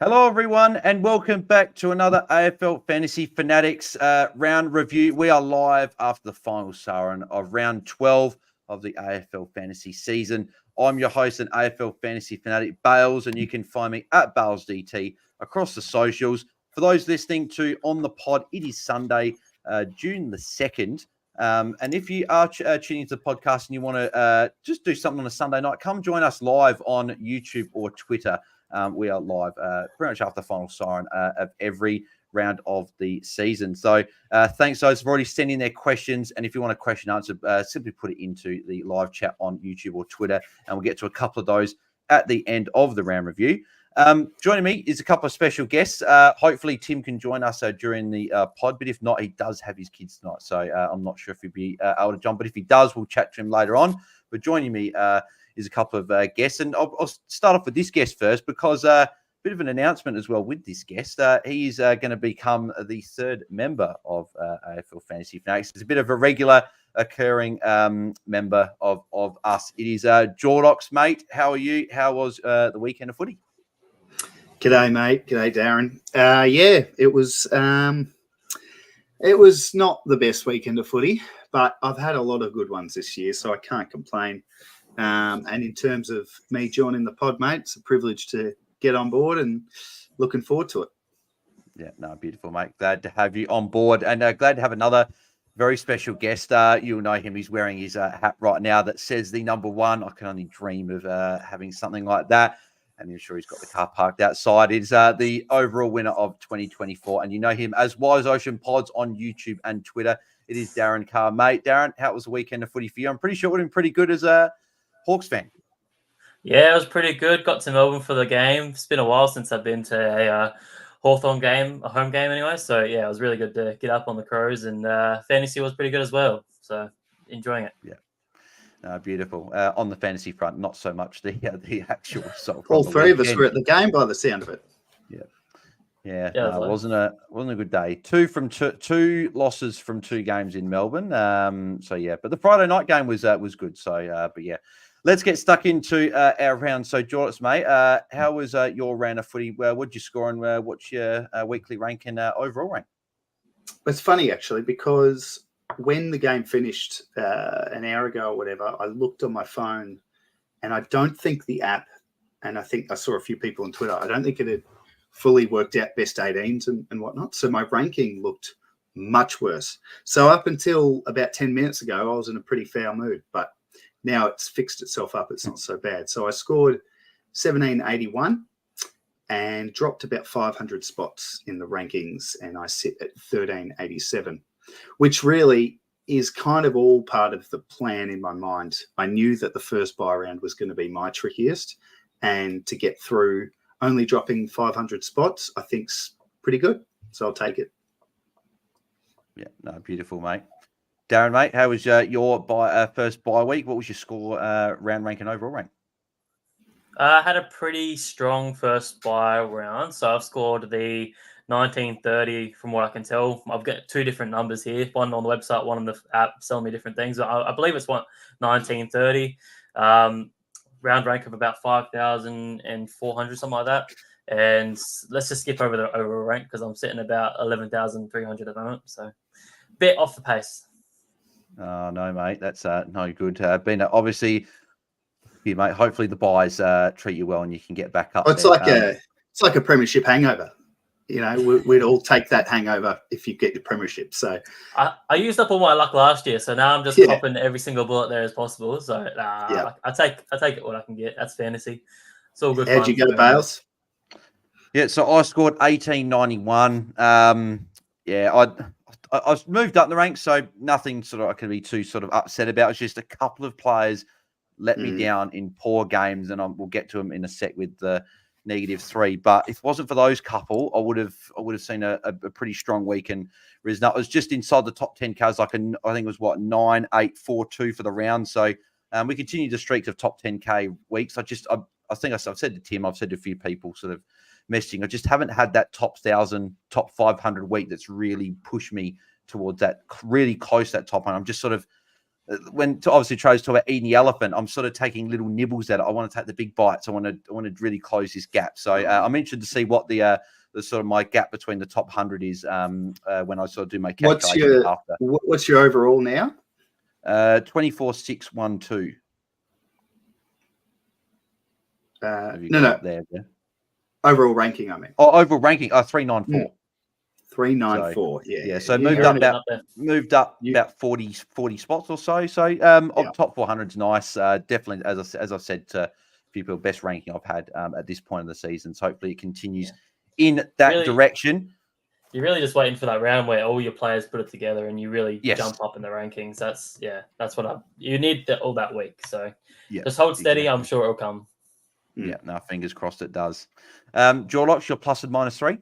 Hello, everyone, and welcome back to another AFL Fantasy Fanatics round review. We are live after the final siren of round 12 of the AFL Fantasy season. I'm your host and AFL Fantasy Fanatic, Bails, and you can find me at BailsDT across the socials. For those listening to on the pod, it is Sunday, June the 2nd. And if you are tuning into the podcast and you want to just do something on a Sunday night, come join us live on YouTube or Twitter. We are live pretty much after the final siren of every round of the season. So thanks those for already sending their questions. And if you want a question answered, simply put it into the live chat on YouTube or Twitter. And we'll get to a couple of those at the end of the round review. Joining me is a couple of special guests. Hopefully Tim can join us during the pod, but if not, he does have his kids tonight. So I'm not sure if he'll be able to jump, but if he does, we'll chat to him later on. But joining me is a couple of guests. And I'll start off with this guest first because a bit of an announcement as well with this guest. He is going to become the third member of AFL Fantasy Fanatics. It's a bit of a regular occurring member of us. It is Jordox, mate. How are you? How was the weekend of footy? G'day, mate. G'day, Darren. Yeah, it was not the best weekend of footy, but I've had a lot of good ones this year, so I can't complain. And in terms of me joining the pod, mate, it's a privilege to get on board and looking forward to it. Yeah, no, beautiful, mate. Glad to have you on board and glad to have another very special guest. You'll know him. He's wearing his hat right now that says the number one. I can only dream of having something like that. And I'm sure he's got the car parked outside. It's the overall winner of 2024. And you know him as Wise Ocean Pods on YouTube and Twitter. It is Darren Carr. Mate, Darren, how was the weekend of footy for you? I'm pretty sure it would have been pretty good as a Hawks fan. Yeah, it was pretty good. Got to Melbourne for the game. It's been a while since I've been to a Hawthorn game, a home game anyway. So, yeah, it was really good to get up on the Crows. And fantasy was pretty good as well. So, enjoying it. Yeah. Beautiful. On the fantasy front, not so much the actual result. All three of us were at the game by the sound of it. Yeah. No, it wasn't a good day. Two losses from two games in Melbourne. So yeah, but the Friday night game was good. So but yeah, let's get stuck into our round. So Jordox, mate, how was your round of footy? What'd you score and what's your weekly rank and overall rank? It's funny actually because when the game finished an hour ago or whatever, I looked on my phone and I don't think the app, and I think I saw a few people on Twitter, I don't think it had fully worked out best 18s and whatnot. So my ranking looked much worse. So up until about 10 minutes ago, I was in a pretty foul mood, but now it's fixed itself up. It's not so bad. So I scored 1781 and dropped about 500 spots in the rankings, and I sit at 1387. Which really is kind of all part of the plan in my mind. I knew that the first buy round was going to be my trickiest, and to get through only dropping 500 spots, I think's pretty good. So I'll take it. Yeah, no, beautiful, mate. Darren, mate, how was your first bye week? What was your score, round rank and overall rank? I had a pretty strong first buy round. So I've scored the 1930 from what I can tell. I've got two different numbers here, one on the website, one on the app, selling me different things. I believe it's 1930. Round rank of about 5,400, something like that. And let's just skip over the overall rank because I'm sitting about 11,300 at the moment. So bit off the pace. Oh, no, mate. That's no good. Been obviously, you mate. Hopefully the buys treat you well and you can get back up. It's like a premiership hangover. You know, we'd all take that hangover if you get your premiership. So I used up all my luck last year, so now I'm just popping every single bullet there as possible. So I take it what I can get. That's fantasy. It's all good. How'd you go, Bales? Yeah, so I scored 1891. I moved up the ranks, so nothing sort of I can be too sort of upset about. It's just a couple of players let me down in poor games, and we'll get to them in a sec with the -3. But if it wasn't for those couple, I would have seen a pretty strong week and risen up. It was just inside the top 10 Ks, like I think it was 9, 8, 4, 2 for the round. So we continue the streaks of top 10K weeks. I think I've said to Tim, I've said to a few people sort of messaging, I just haven't had that top 1,000, top 500 week that's really pushed me towards that really close to that top one. I'm just sort of when obviously Tro's talk about eating the elephant, I'm sort of taking little nibbles at it. I want to take the big bites. I want to really close this gap. So I'm interested to see what the sort of my gap between the top 100 is when I sort of do my calculation after. What's your overall now? 24,612. No. There. Overall ranking, I mean. Oh, overall ranking. 394. 394. Yeah. So moved up about 40 spots or so. So top 400 is nice. Definitely, as I said to people, best ranking I've had at this point of the season. So hopefully it continues in that direction. You're really just waiting for that round where all your players put it together and you really jump up in the rankings. That's what you need all that week. So just hold steady. Exactly. I'm sure it'll come. Yeah, no, fingers crossed it does. Jordox, your plus and minus 3?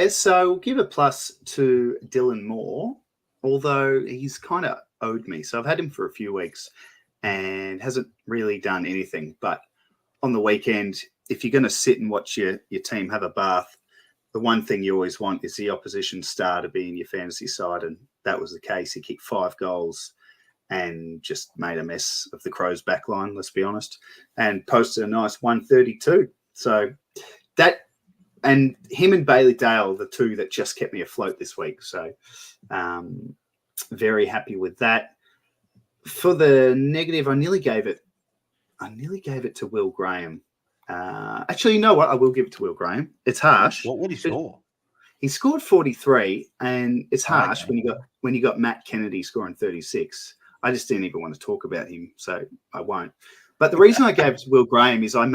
So give a plus to Dylan Moore, although he's kind of owed me. So I've had him for a few weeks and hasn't really done anything. But on the weekend, if you're going to sit and watch your team have a bath, the one thing you always want is the opposition star to be in your fantasy side. And that was the case. He kicked 5 goals and just made a mess of the Crows back line, let's be honest, and posted a nice 132. So that, and him and Bailey Dale, the two that just kept me afloat this week. So very happy with that. For the negative, I nearly gave it to Will Graham. Actually, you know what? I will give it to Will Graham. It's harsh. What would he score? He scored 43, and it's harsh when you got Matt Kennedy scoring 36. I just didn't even want to talk about him, so I won't. But the reason I gave it to Will Graham is I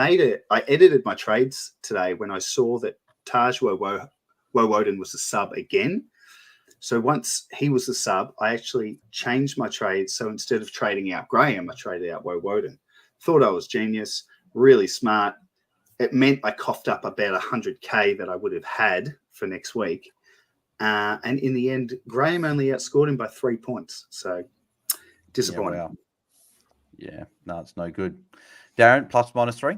edited my trades today when I saw that Taj Woden was the sub again. So once he was the sub, I actually changed my trades. So instead of trading out Graham, I traded out Woden. Thought I was genius, really smart. It meant I coughed up about 100K that I would have had for next week. And in the end, Graham only outscored him by 3 points. So disappointing. Yeah, no, it's no good. Darren, plus minus 3?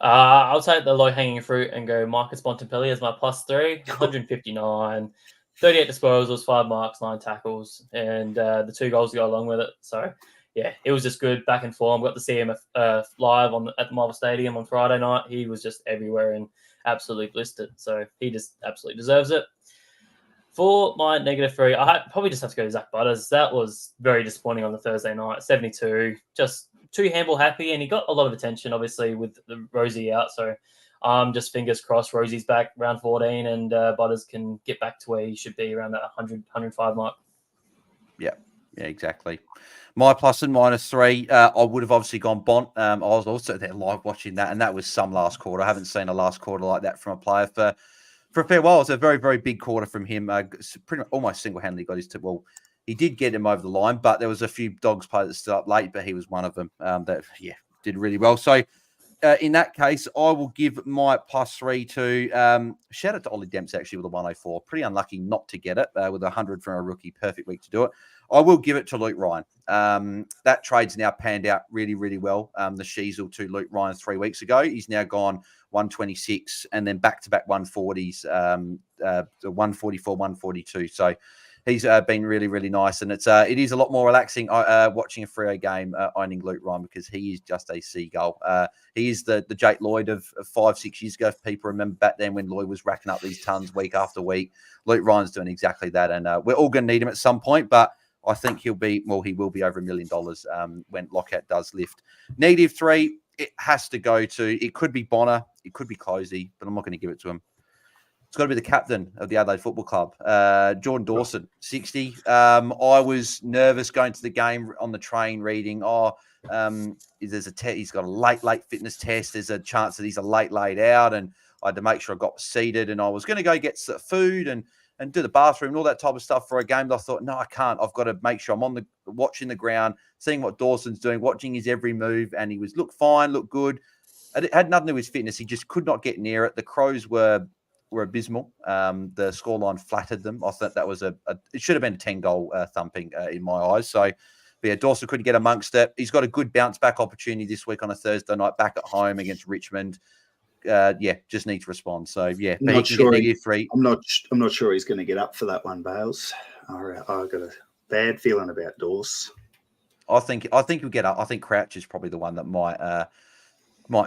I'll take the low-hanging fruit and go Marcus Bontempelli as my plus 3. 159, 38 disposals, 5 marks, 9 tackles, and the 2 goals to go along with it. So, yeah, it was just good, back in form. Got to see him live at the Marvel Stadium on Friday night. He was just everywhere and absolutely blistered. So he just absolutely deserves it. For my negative 3, I probably just have to go to Zach Butters. That was very disappointing on the Thursday night. 72, just too handball happy, and he got a lot of attention, obviously, with the Rosie out. So just fingers crossed Rosie's back round 14 and Butters can get back to where he should be around that 100, 105 mark. Yeah, exactly. My plus and minus 3, I would have obviously gone Bont. I was also there live watching that, and that was some last quarter. I haven't seen a last quarter like that from a player for a fair while. It was a very, very big quarter from him. Pretty much almost single-handedly got his tip. Well, he did get him over the line, but there was a few Dogs players that stood up late, but he was one of them that did really well. So in that case, I will give my plus 3 to shout out to Ollie Demps actually with a 104. Pretty unlucky not to get it with 100 from a rookie. Perfect week to do it. I will give it to Luke Ryan. That trade's now panned out really, really well. The Sheasel to Luke Ryan 3 weeks ago. He's now gone 126 and then back-to-back 140s, 144, 142. So he's been really, really nice. And it is a lot more relaxing watching a Freo game owning Luke Ryan because he is just a seagull. He is the Jake Lloyd of 5-6 years ago. If people remember back then when Lloyd was racking up these tons week after week, Luke Ryan's doing exactly that. And we're all going to need him at some point, but I think he will be over $1 million when Lockout does lift. Negative 3, it has to go to, it could be Bonner, it could be Closey, but I'm not going to give it to him. It's got to be the captain of the Adelaide Football Club, Jordan Dawson, 60. I was nervous going to the game on the train reading, there's he's got a late fitness test. There's a chance that he's a late out, and I had to make sure I got seated, and I was going to go get food and do the bathroom and all that type of stuff for a game. But I thought, no, I can't. I've got to make sure I'm watching the ground, seeing what Dawson's doing, watching his every move, and he looked fine, looked good. It had nothing to do with his fitness. He just could not get near it. The Crows were abysmal. The scoreline flattered them. I thought that was it should have been a 10-goal thumping in my eyes. So, but yeah, Dawson couldn't get amongst it. He's got a good bounce back opportunity this week on a Thursday night back at home against Richmond. Just need to respond. So yeah, but he can get -3. I'm not sure he's going to get up for that one, Bails. I got to bad feeling about Dawes. I think he'll get up. I think Crouch is probably the one that might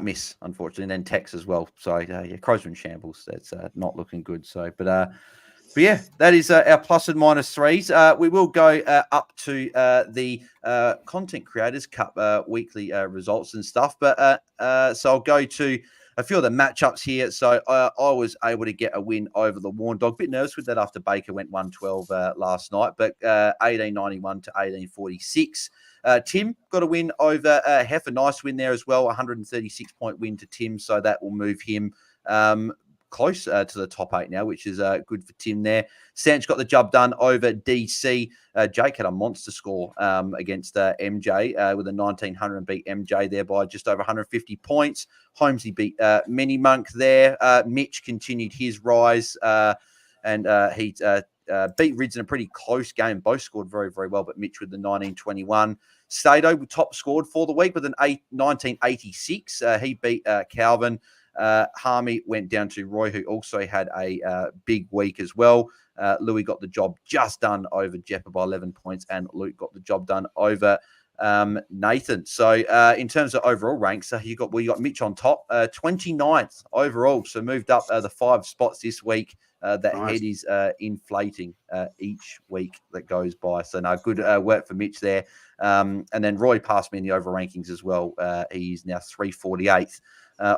miss, unfortunately, and then Tex as well. So yeah, Crows are in shambles. That's not looking good. So, but yeah, that is our plus and minus threes. We will go up to the Content Creators Cup weekly results and stuff. But so I'll go to a few of the matchups here. So I was able to get a win over the Warn Dog. Bit nervous with that after Baker went 112 last night, but 1891 to 1846. Tim got a win over Hef, a nice win there as well, 136-point win to Tim. So that will move him close to the top 8 now, which is good for Tim there. Sanch got the job done over DC. Jake had a monster score against MJ with a 1900 and beat MJ there by just over 150 points. Holmesy beat Mini Monk there. Mitch continued his rise and he beat Rids in a pretty close game. Both scored very, very well, but Mitch with the 1921. Stato top scored for the week with an 1986. He beat Calvin. Harmy went down to Roy, who also had a big week as well. Louis got the job just done over Jeppa by 11 points, and Luke got the job done over Nathan. So in terms of overall ranks, you got Mitch on top, 29th overall. So moved up the 5 spots this week. That Nice. head is inflating each week that goes by. So no, good work for Mitch there. And then Roy passed me in the over rankings as well. He's now 348th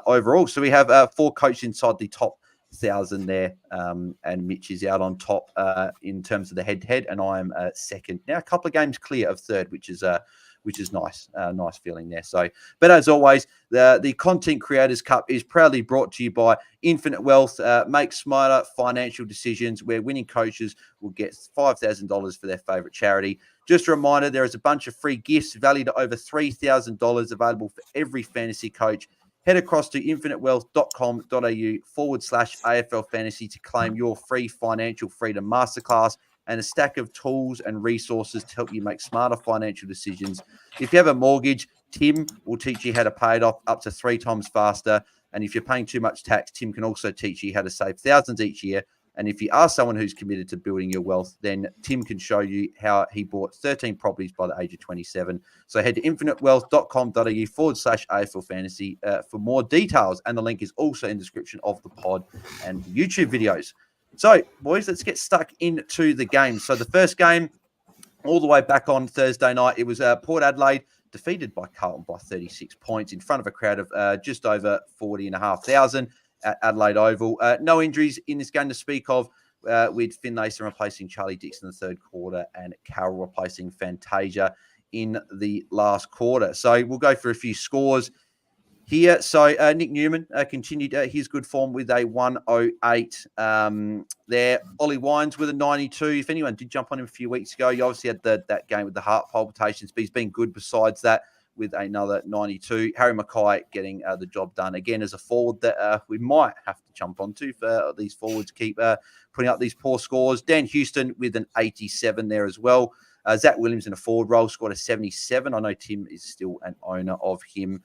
overall. So we have 4 coaches inside the top 1,000 there, and Mitch is out on top in terms of the head-to-head, and I'm second. Now a couple of games clear of third, which is nice. Nice feeling there. So, but as always, the Content Creators Cup is proudly brought to you by Infinite Wealth. Make smarter financial decisions, where winning coaches will get $5,000 for their favorite charity. Just a reminder, there is a bunch of free gifts valued at over $3,000 available for every fantasy coach. Head across to infinitewealth.com.au/AFL Fantasy to claim your free financial freedom masterclass and a stack of tools and resources to help you make smarter financial decisions. If you have a mortgage, Tim will teach you how to pay it off up to 3 times faster. And if you're paying too much tax, Tim can also teach you how to save thousands each year. And if you are someone who's committed to building your wealth, then Tim can show you how he bought 13 properties by the age of 27. So head to infinitewealth.com.au/AFL Fantasy for more details. And the link is also in the description of the pod and YouTube videos. So, boys, let's get stuck into the game. So the first game, all the way back on Thursday night, it was Port Adelaide defeated by Carlton by 36 points in front of a crowd of just over 40,500 at Adelaide Oval. No injuries in this game to speak of, with Finlayson replacing Charlie Dixon in the third quarter and Carroll replacing Fantasia in the last quarter. So we'll go for a few scores here. So Nick Newman continued his good form with a 108 there. Ollie Wines with a 92. If anyone did jump on him a few weeks ago, you obviously had that game with the heart palpitations, but he's been good besides that with another 92. Harry Mackay getting the job done again as a forward that we might have to jump onto for these forwards keep putting up these poor scores. Dan Houston with an 87 there as well. Zach Williams in a forward role scored a 77. I know Tim is still an owner of him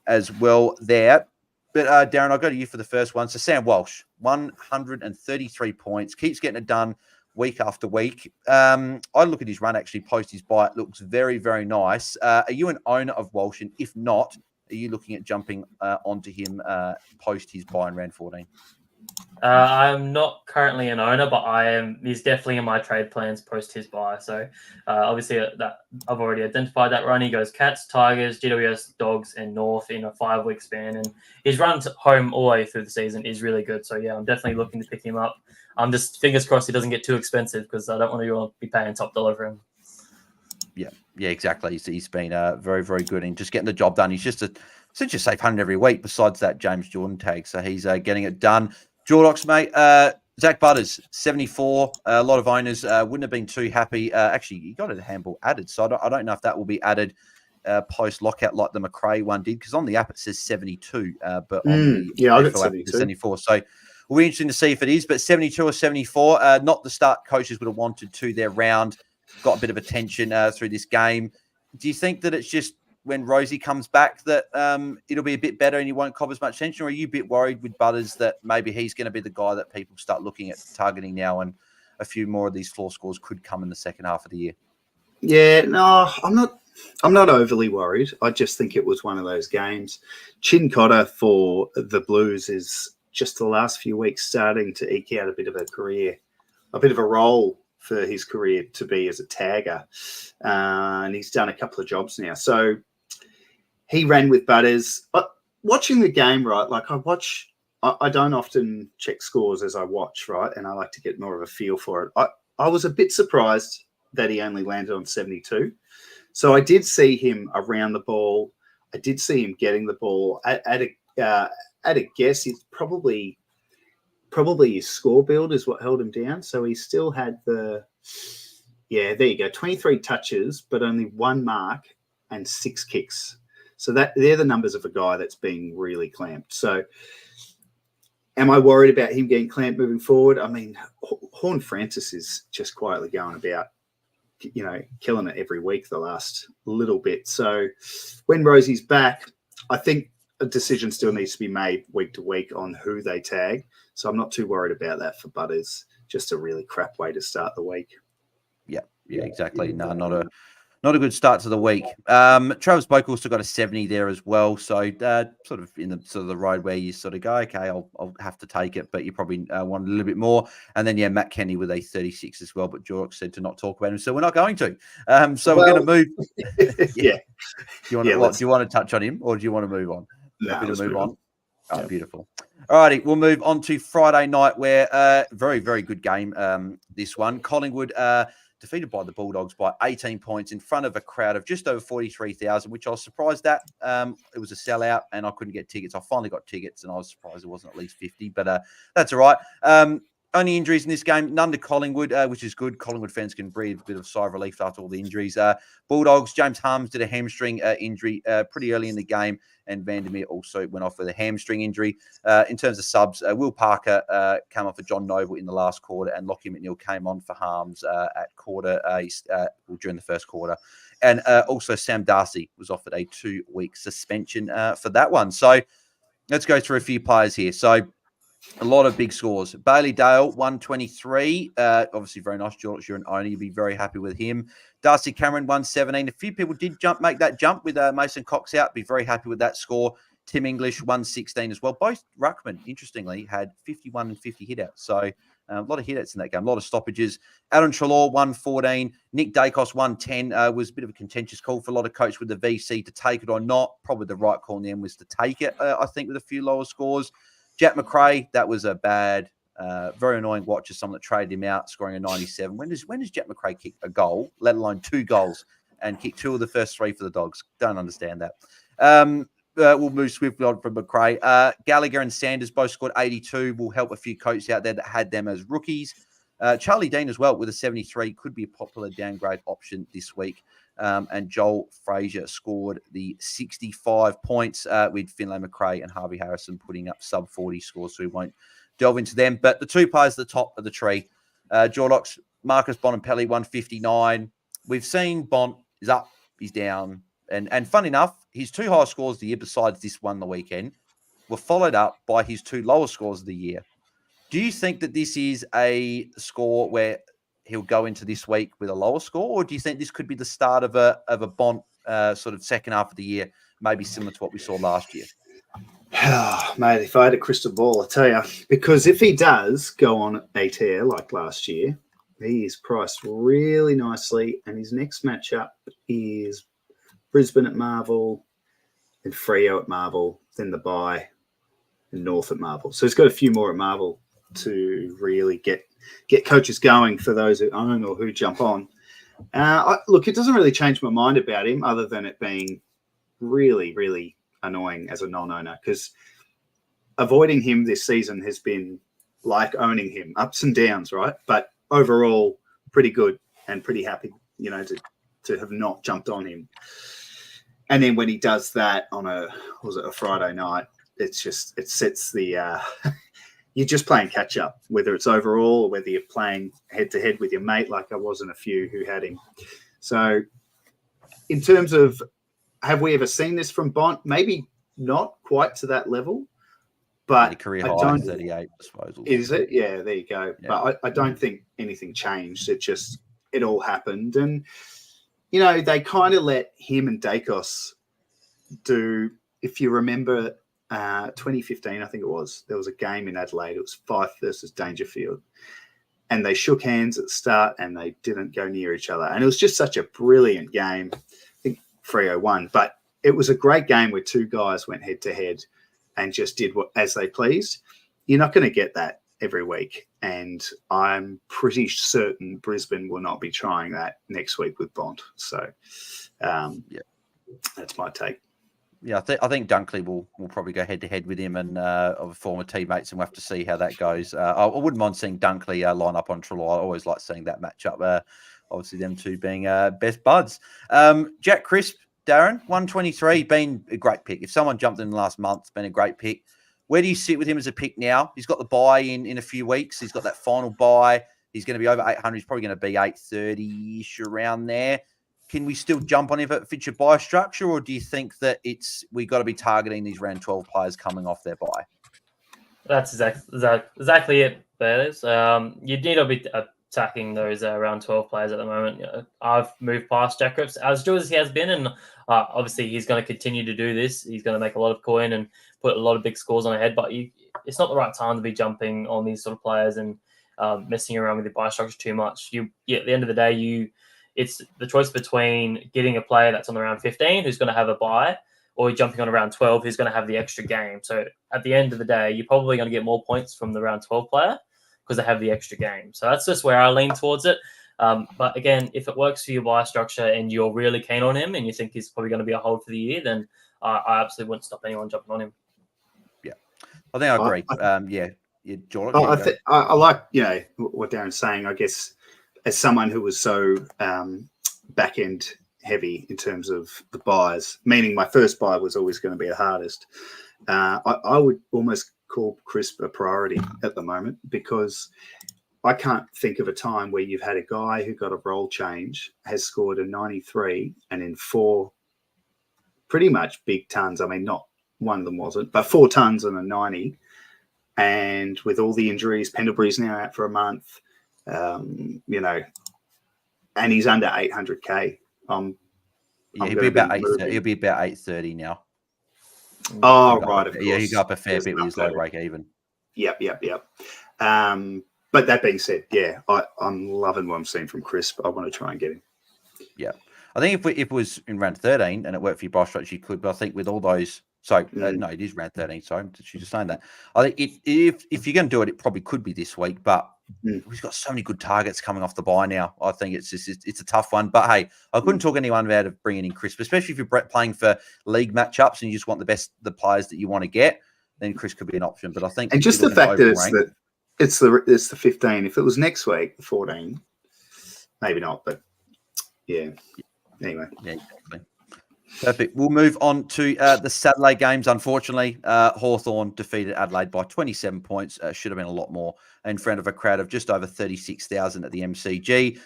as well there. But Darren, I'll go to you for the first one. So Sam Walsh, 133 points, keeps getting it done week after week. I look at his run actually post his bye. It looks very, very nice. Are you an owner of Walsh? And if not, are you looking at jumping onto him post his bye in round 14? I'm not currently an owner, but he's definitely in my trade plans post his bye. So obviously that I've already identified that run. He goes Cats, Tigers, GWS, Dogs, and North in a 5-week span. And his run home all the way through the season is really good. So yeah, I'm definitely looking to pick him up. I'm just fingers crossed he doesn't get too expensive, because I don't want to be paying top dollar for him. Yeah, exactly. He's been very, very good in just getting the job done. He's just such a safe 100 every week besides that James Jordan tag. So he's getting it done. Jordox, mate. Zach Butters, 74. A lot of owners wouldn't have been too happy. Actually, he got a handball added. So I don't know if that will be added post-lockout like the McRae one did, because on the app it says 72. But on the I got AFL app 72. it says 74. So we'll be interesting to see if it is. But 72 or 74, not the start coaches would have wanted to their round. Got a bit of attention through this game. Do you think that it's just when Rosie comes back that it'll be a bit better and you won't cop as much attention? Or are you a bit worried with Butters that maybe he's going to be the guy that people start looking at targeting now, and a few more of these floor scores could come in the second half of the year? Yeah, no, I'm not. I'm not overly worried. I just think it was one of those games. Chin Cotter for the Blues is just the last few weeks starting to eke out a bit of a career, a bit of a role for his career to be as a tagger. And he's done a couple of jobs now. So he ran with Butters. Watching the game, right, like I don't often check scores as I watch, right, and I like to get more of a feel for it. I was a bit surprised that he only landed on 72. So I did see him around the ball. I did see him getting the ball at a guess. He's probably his score build is what held him down. So he still had there you go, 23 touches, but only 1 mark and 6 kicks. So they're the numbers of a guy that's being really clamped. So am I worried about him getting clamped moving forward? I mean, Horn Francis is just quietly going about, killing it every week the last little bit. So when Rosie's back, I think a decision still needs to be made week to week on who they tag. So I'm not too worried about that for Butters. Just a really crap way to start the week. Yeah, exactly. No, not a good start to the week. Travis Boak also got a 70 there as well. So sort of in the road where you sort of go, okay, I'll have to take it, but you probably want a little bit more. And then Matt Kenny with a 36 as well. But Jordox said to not talk about him, so we're not going to. So we're going to move. Yeah. Do you want to touch on him, or do you want to move on? Happy to move on. Oh, yeah. Beautiful. All righty, we'll move on to Friday night, where very, very good game. This one, Collingwood defeated by the Bulldogs by 18 points in front of a crowd of just over 43,000, which I was surprised at. It was a sellout, and I couldn't get tickets. I finally got tickets, and I was surprised it wasn't at least 50, but that's all right. Only injuries in this game, none to Collingwood, which is good. Collingwood fans can breathe a bit of sigh of relief after all the injuries. Bulldogs, James Harms did a hamstring injury pretty early in the game, and Vandermeer also went off with a hamstring injury. In terms of subs, Will Parker came on for John Noble in the last quarter, and Lockie McNeil came on for Harms at during the first quarter. And also Sam Darcy was offered a 2-week suspension for that one. So let's go through a few players here. So a lot of big scores. Bailey Dale, 123. Obviously, very nice. George, you're an owner. You'll be very happy with him. Darcy Cameron, 117. A few people did make that jump with Mason Cox out. Be very happy with that score. Tim English, 116 as well. Both ruckmen, interestingly, had 51 and 50 hitouts. So a lot of hitouts in that game. A lot of stoppages. Adam Treloar, 114. Nick Dacos, 110. Was a bit of a contentious call for a lot of coaches with the VC to take it or not. Probably the right call in the end was to take it, I think, with a few lower scores. Jack McRae, that was a bad, very annoying watch as someone that traded him out, scoring a 97. When does Jack McRae kick a goal, let alone 2 goals, and kick 2 of the first 3 for the Dogs? Don't understand that. We'll move swiftly on from McRae. Gallagher and Sanders both scored 82. Will help a few coaches out there that had them as rookies. Charlie Dean as well with a 73 could be a popular downgrade option this week. And Joel Frazier scored the 65 points with Finlay McRae and Harvey Harrison putting up sub-40 scores, so we won't delve into them. But the 2 players at the top of the tree, Jordox, Marcus Bontempelli, 159. We've seen Bont is up, he's down. And fun enough, his 2 highest scores of the year, besides this one the weekend, were followed up by his 2 lowest scores of the year. Do you think that this is a score where he'll go into this week with a lower score, or do you think this could be the start of a Bont sort of second half of the year, maybe similar to what we saw last year? Oh, mate, if I had a crystal ball, I tell you, because if he does go on a tear like last year, he is priced really nicely, and his next matchup is Brisbane at Marvel, then Freo at Marvel, then the bye, and North at Marvel. So he's got a few more at Marvel to really get coaches going for those who own or who jump on. Look, it doesn't really change my mind about him other than it being really, really annoying as a non-owner, because avoiding him this season has been like owning him, ups and downs, right? But overall, pretty good and pretty happy, to have not jumped on him. And then when he does that on a Friday night, it sets the you're just playing catch up, whether it's overall or whether you're playing head to head with your mate, like I was in a few who had him. So in terms of, have we ever seen this from Bont? Maybe not quite to that level, but the career high 38 disposals. Is it? Yeah, there you go. Yeah. But I don't think anything changed. It all happened. And they kind of let him and Dacos do, if you remember 2015, I think it was, there was a game in Adelaide. It was Fife versus Dangerfield. And they shook hands at the start and they didn't go near each other. And it was just such a brilliant game. I think Freo won. But it was a great game where two guys went head to head and just did as they pleased. You're not going to get that every week. And I'm pretty certain Brisbane will not be trying that next week with Bond. So that's my take. Yeah, I think Dunkley will probably go head to head with him and of former teammates, and we'll have to see how that goes. I wouldn't mind seeing Dunkley line up on Trelaw. I always like seeing that matchup. Obviously, them two being best buds. Jack Crisp, Darren, 123, been a great pick. If someone jumped in the last month, it's been a great pick. Where do you sit with him as a pick now? He's got the bye in a few weeks. He's got that final bye. He's going to be over 800. He's probably going to be 830-ish around there. Can we still jump on him if it fits your buy structure, or do you think that we got to be targeting these round 12 players coming off their buy? That's exactly it, Bails. You need to be attacking those round 12 players at the moment. I've moved past Jack Crisp as good as he has been, and obviously he's going to continue to do this. He's going to make a lot of coin and put a lot of big scores on ahead, but it's not the right time to be jumping on these sort of players and messing around with your buy structure too much. At the end of the day, it's the choice between getting a player that's on the round 15 who's going to have a bye, or jumping on around 12 who's going to have the extra game. So at the end of the day, you're probably going to get more points from the round 12 player because they have the extra game. So that's just where I lean towards it. But again, if it works for your buy structure and you're really keen on him and you think he's probably going to be a hold for the year, then I absolutely wouldn't stop anyone jumping on him. Yeah, I think I agree. Jordan. I like what Darren's saying. I guess as someone who was so back end heavy in terms of the buys, meaning my first buy was always going to be the hardest. I would almost call Crisp a priority at the moment, because I can't think of a time where you've had a guy who got a role change, has scored a 93, and in 4 pretty much big tons. I mean, not one of them wasn't, but 4 tons and a 90. And with all the injuries, Pendlebury's now out for a month, and he's under 800K. He'll be about 830 now. Oh, right. Of course. Yeah, he got up a fair bit with his low break even. Yep. But that being said, I'm loving what I'm seeing from Crisp. I want to try and get him. Yeah. I think if it was in round 13 and it worked for your buy structure, you could. But I think with all those, no, it is round 13. Sorry, she's just saying that. I think if you're going to do it, it probably could be this week. But we've got so many good targets coming off the buy now. I think it's a tough one. But hey, I couldn't talk anyone out of bringing in Crisp, especially if you're playing for league matchups and you just want the players that you want to get. Then Chris could be an option. But I think, and just the fact that it's the 15. If it was next week, the 14, maybe not. But yeah. Anyway. Yeah, exactly. Perfect. We'll move on to the Saturday games. Unfortunately, Hawthorn defeated Adelaide by 27 points. Should have been a lot more in front of a crowd of just over 36,000 at the MCG.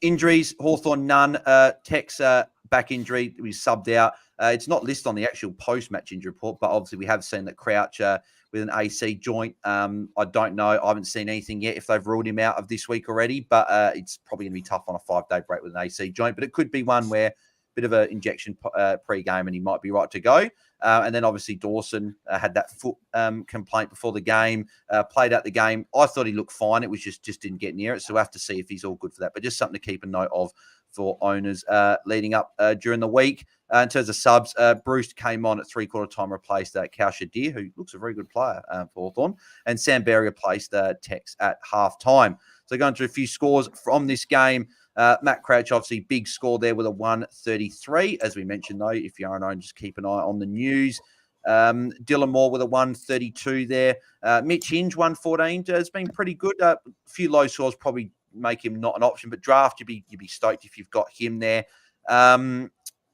Injuries, Hawthorn none. Tech's back injury, we subbed out. It's not listed on the actual post-match injury report, but obviously we have seen that Crouch with an AC joint. I don't know. I haven't seen anything yet if they've ruled him out of this week already, but it's probably going to be tough on a 5-day break with an AC joint. But it could be one where bit of an injection pre-game and he might be right to go. And then obviously Dawson had that foot complaint before the game, played out the game. I thought he looked fine. It was just didn't get near it. So we'll have to see if he's all good for that. But just something to keep a note of for owners leading up during the week. In terms of subs, Bruce came on at 3/4 time, replaced Kausha Deer, who looks a very good player for Hawthorn. And Sam Berry replaced Tex at half time. So going through a few scores from this game. Matt Crouch, obviously, big score there with a 133. As we mentioned, though, if you're an owner, just keep an eye on the news. Dylan Moore with a 132 there. Mitch Hinge, 114. It's been pretty good. A few low scores probably make him not an option, but draft, you'd be stoked if you've got him there.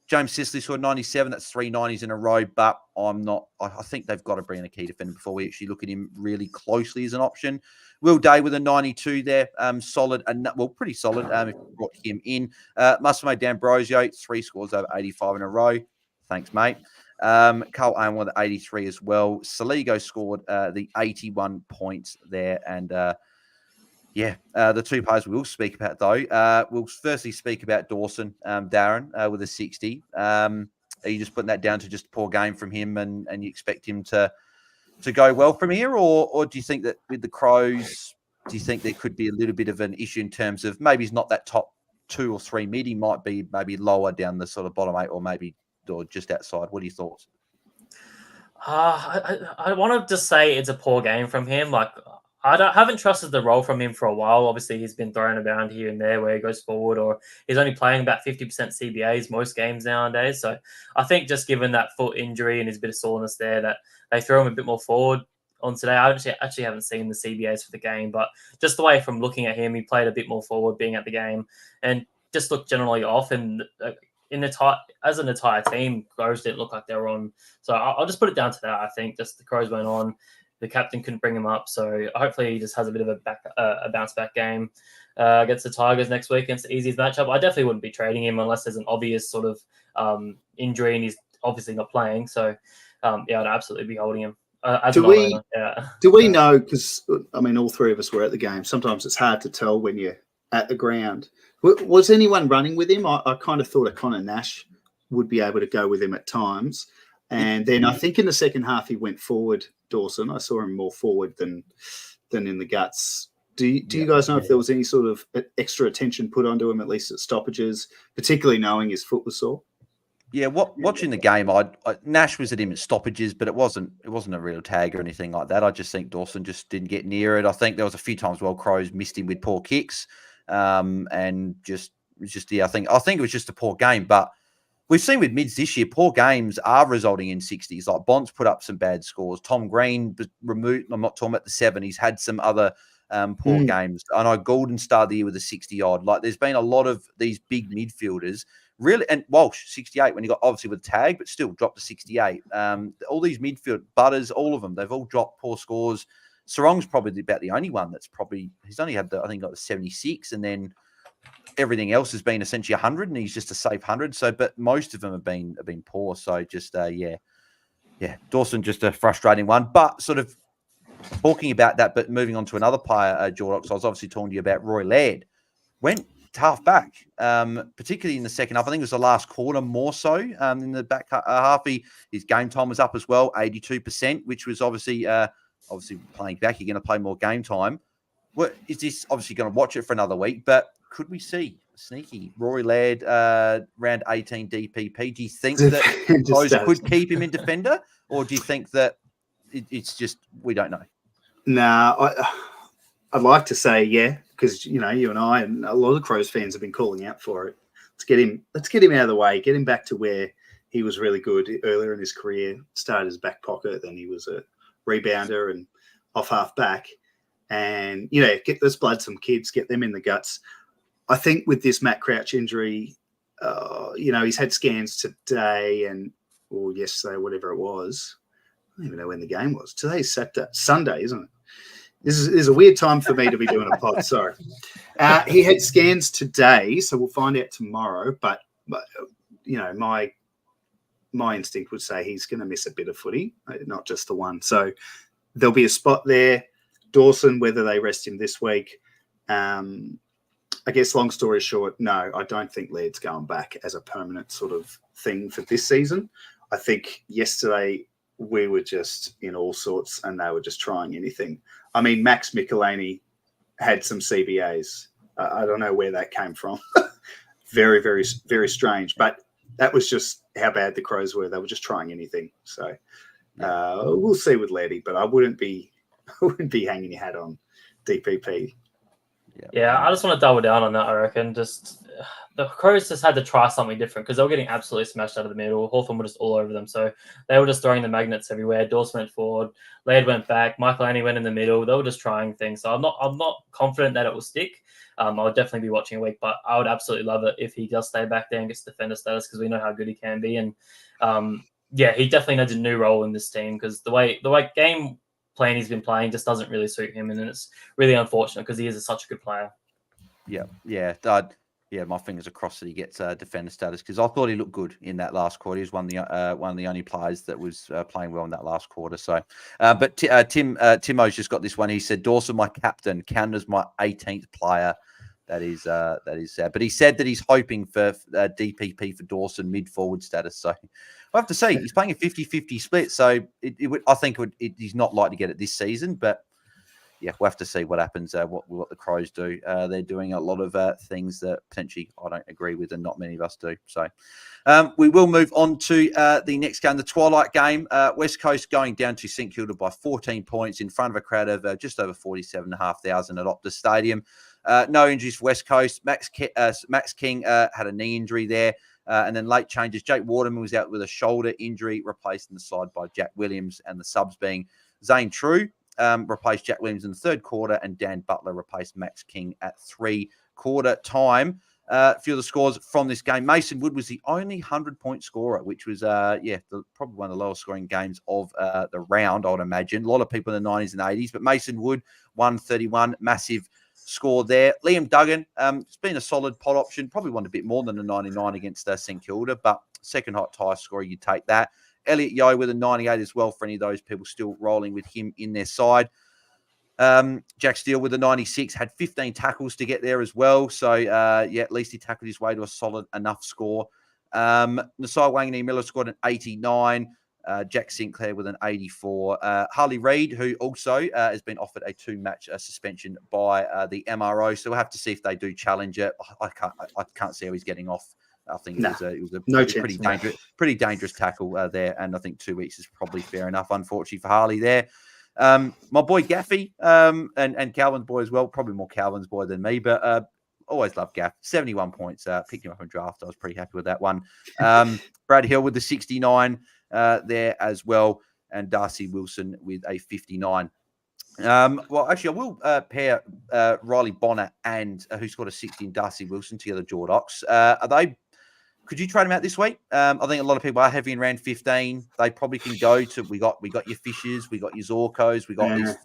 James Sisley scored 97. That's 3 90s in a row, but I'm not. I think they've got to bring in a key defender before we actually look at him really closely as an option. Will Day with a 92 there. Solid, pretty solid if you brought him in. Massimo D'Ambrosio, 3 scores over 85 in a row. Thanks, mate. Carl Owen with 83 as well. Saligo scored the 81 points there. And Yeah, the two players we will speak about, though, we'll firstly speak about Dawson, Darren, with a 60. Are you just putting that down to just a poor game from him and you expect him to go well from here? Or do you think that with the Crows, do you think there could be a little bit of an issue in terms of maybe he's not that top 2 or 3 mid, he might be maybe lower down the sort of bottom 8 or just outside? What are your thoughts? I want to just say it's a poor game from him. Like, haven't trusted the role from him for a while. Obviously, he's been thrown around here and there where he goes forward, or he's only playing about 50% CBAs most games nowadays. So I think just given that foot injury and his bit of soreness there, that they throw him a bit more forward on today. I actually haven't seen the CBAs for the game, but just the way from looking at him, he played a bit more forward being at the game and just looked generally off. And as an entire team, Crows didn't look like they were on. So I'll just put it down to that. I think just the Crows went on. The captain couldn't bring him up, so hopefully he just has a bit of a bounce back game against the Tigers next week. It's the easiest matchup. I definitely wouldn't be trading him unless there's an obvious sort of injury and he's obviously not playing. So I'd absolutely be holding him. Do we know? Because I mean, all three of us were at the game. Sometimes it's hard to tell when you're at the ground. Was anyone running with him? I kind of thought a Connor Nash would be able to go with him at times. And then I think in the second half he went forward, Dawson. I saw him more forward than in the guts. Do you guys know if there was any sort of extra attention put onto him, at least at stoppages, particularly knowing his foot was sore? Yeah, watching the game, Nash was at him at stoppages, but it wasn't a real tag or anything like that. I just think Dawson just didn't get near it. I think there was a few times Crows missed him with poor kicks, and I think it was just a poor game, but. We've seen with mids this year, poor games are resulting in 60s. Like Bonds put up some bad scores. Tom Green was removed. I'm not talking about the 7. He's had some other poor games. I know Golden started the year with a 60-odd. Like there's been a lot of these big midfielders. Really, and Walsh, 68 when he got obviously with tag, but still dropped to 68. All these midfield, Butters, all of them, they've all dropped poor scores. Sarong's probably about the only one that's he's only had I think got the 76, and then everything else has been essentially 100, and he's just a safe 100. So, but most of them have been poor. So, just Dawson, just a frustrating one. But sort of talking about that, but moving on to another player, Jordox. I was obviously talking to you about Roy Laird. Went half back, particularly in the second half. I think it was the last quarter more so. In the back half, his game time was up as well, 82%, which was obviously playing back. You're going to play more game time. What is this? Obviously, going to watch it for another week, but. Could we see sneaky Rory Laird round 18 DPP? Do you think that those could keep him in defender, or do you think that it's just we don't know? No, I'd like to say yeah, because you and I and a lot of Crows fans have been calling out for it. Let's get him out of the way, get him back to where he was really good earlier in his career. Started as back pocket, then he was a rebounder and off half back, and let's blood some kids, get them in the guts. I think with this Matt Crouch injury, he's had scans today or yesterday, whatever it was. I don't even know when the game was. Today's Sunday, isn't it? This is a weird time for me to be doing a pod. Sorry. He had scans today, so we'll find out tomorrow. But my instinct would say he's going to miss a bit of footy, not just the one. So there'll be a spot there. Dawson, whether they rest him this week. I guess long story short, no, I don't think Laird's going back as a permanent sort of thing for this season. I think yesterday we were just in all sorts and they were just trying anything. I mean, Max Michelini had some CBAs. I don't know where that came from. Very, very, very strange. But that was just how bad the Crows were. They were just trying anything. So we'll see with Lairdy, but I wouldn't be hanging your hat on DPP. Yeah, I just want to double down on that, I reckon. Just the Crows just had to try something different because they were getting absolutely smashed out of the middle. Hawthorn were just all over them. So they were just throwing the magnets everywhere. Dawson went forward. Laird went back. Michael Annie went in the middle. They were just trying things. So I'm not confident that it will stick. I'll definitely be watching a week, but I would absolutely love it if he does stay back there and gets defender status because we know how good he can be. And he definitely needs a new role in this team because the way game plan he's been playing just doesn't really suit him, and it's really unfortunate because he is such a good player. Yeah. Yeah, my fingers are crossed that he gets defender status because I thought he looked good in that last quarter. He was one of the only players that was playing well in that last quarter. So, but Timo's just got this one. He said, "Dawson, my captain, counted as my 18th player." That is sad. But he said that he's hoping for DPP for Dawson mid-forward status. So we'll have to see. He's playing a 50-50 split. So I think he's not likely to get it this season. But yeah, we'll have to see what happens, what the Crows do. They're doing a lot of things that potentially I don't agree with and not many of us do. So we will move on to the next game, the Twilight game. West Coast going down to St Kilda by 14 points in front of a crowd of just over 47,500 at Optus Stadium. No injuries for West Coast. Max King had a knee injury there. And then late changes. Jake Waterman was out with a shoulder injury, replaced in the side by Jack Williams, and the subs being Zane True replaced Jack Williams in the third quarter, and Dan Butler replaced Max King at 3-quarter time. A few of the scores from this game. Mason Wood was the only 100-point scorer, which was, probably one of the lowest scoring games of the round, I would imagine. A lot of people in the 90s and 80s, but Mason Wood, 131, massive score there. Liam Duggan, it's been a solid pot option, probably won a bit more than a 99 against St Kilda, but second highest scorer, you take that. Elliot Yeo with a 98 as well for any of those people still rolling with him in their side. Jack Steele with a 96, had 15 tackles to get there as well. So, at least he tackled his way to a solid enough score. Nasai Wangani Miller scored an 89. Jack Sinclair with an 84. Harley Reid, who also has been offered a 2-match suspension by the MRO. So we'll have to see if they do challenge it. I can't see how he's getting off. I think it was a pretty dangerous tackle there, and I think 2 weeks is probably fair enough. Unfortunately for Harley there, my boy Gaffy and Calvin's boy as well. Probably more Calvin's boy than me, but always love Gaff. 71 points. Picked him up in draft. I was pretty happy with that one. Brad Hill with the 69 there as well, and Darcy Wilson with a 59. Well, actually, I will pair Riley Bonner and who scored a 60 and Darcy Wilson together. Jordox. Could you trade them out this week? I think a lot of people are heavy in round 15. They probably can go to. We got your Fishers, we got your Zorkos, we got these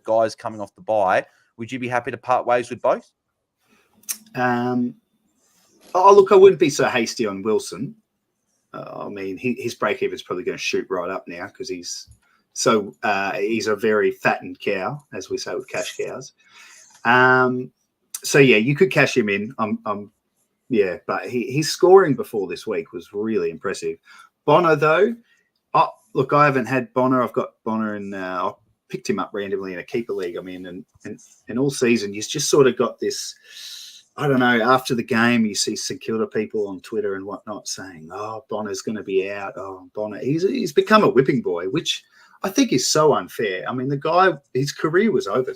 guys coming off the bye. Would you be happy to part ways with both? Look, I wouldn't be so hasty on Wilson. I mean, his break even is probably going to shoot right up now because he's a very fattened cow, as we say with cash cows. So yeah, you could cash him in. But his scoring before this week was really impressive. Bonner, though, look, I haven't had Bonner. I've got Bonner, and I picked him up randomly in a keeper league I'm in, and all season he's just sort of got this. I don't know. After the game, you see St Kilda people on Twitter and whatnot saying, "Oh, Bonner's going to be out." Oh, Bonner, he's become a whipping boy, which I think is so unfair. I mean, the guy, his career was over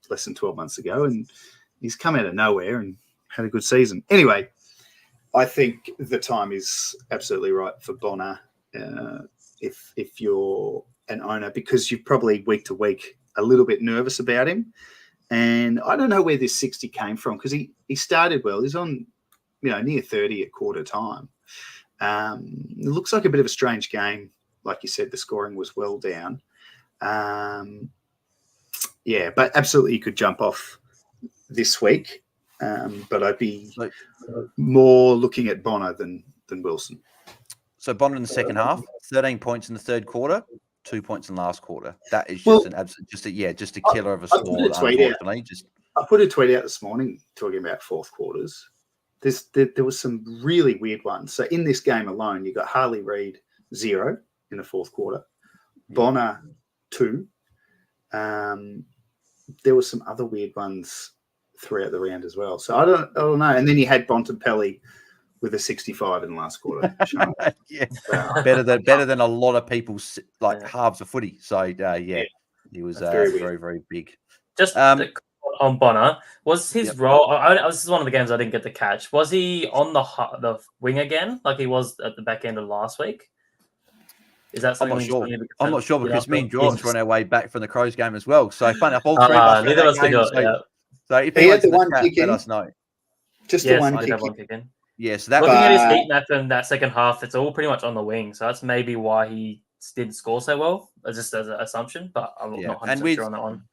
less than 12 months ago, and he's come out of nowhere and had a good season. Anyway, I think the time is absolutely right for Bonner if you're an owner, because you're probably week to week a little bit nervous about him. And I don't know where this 60 came from, because he started well. He's on, near 30 at quarter time. It looks like a bit of a strange game. Like you said, the scoring was well down. But absolutely you could jump off this week. But I'd be more looking at Bonner than Wilson. So Bonner in the second half, 13 points in the third quarter, 2 points in the last quarter. That is just an absolute, just a killer of a score. Unfortunately, I put a tweet out this morning talking about fourth quarters. There was some really weird ones. So in this game alone, you got Harley Reid 0 in the fourth quarter, Bonner 2. There were some other weird ones throughout the round as well. So I don't know. And then you had Bontempelli with a 65 in the last quarter. Better than a lot of people's halves of footy. So he was very, very big. Just on Bonner, was his role? This is one of the games I didn't get to catch. Was he on the wing again, like he was at the back end of last week? Is that something? I'm not sure because me and George were on our way back from the Crows game as well. So funny enough, all three of us. Neither of us could do it. So if he had the one kick in, let us know. Just the one kick in. Yeah, so that looking at his heat map in that second half, it's all pretty much on the wing. So that's maybe why he didn't score so well, just as an assumption. But I'm not 100% sure on that one.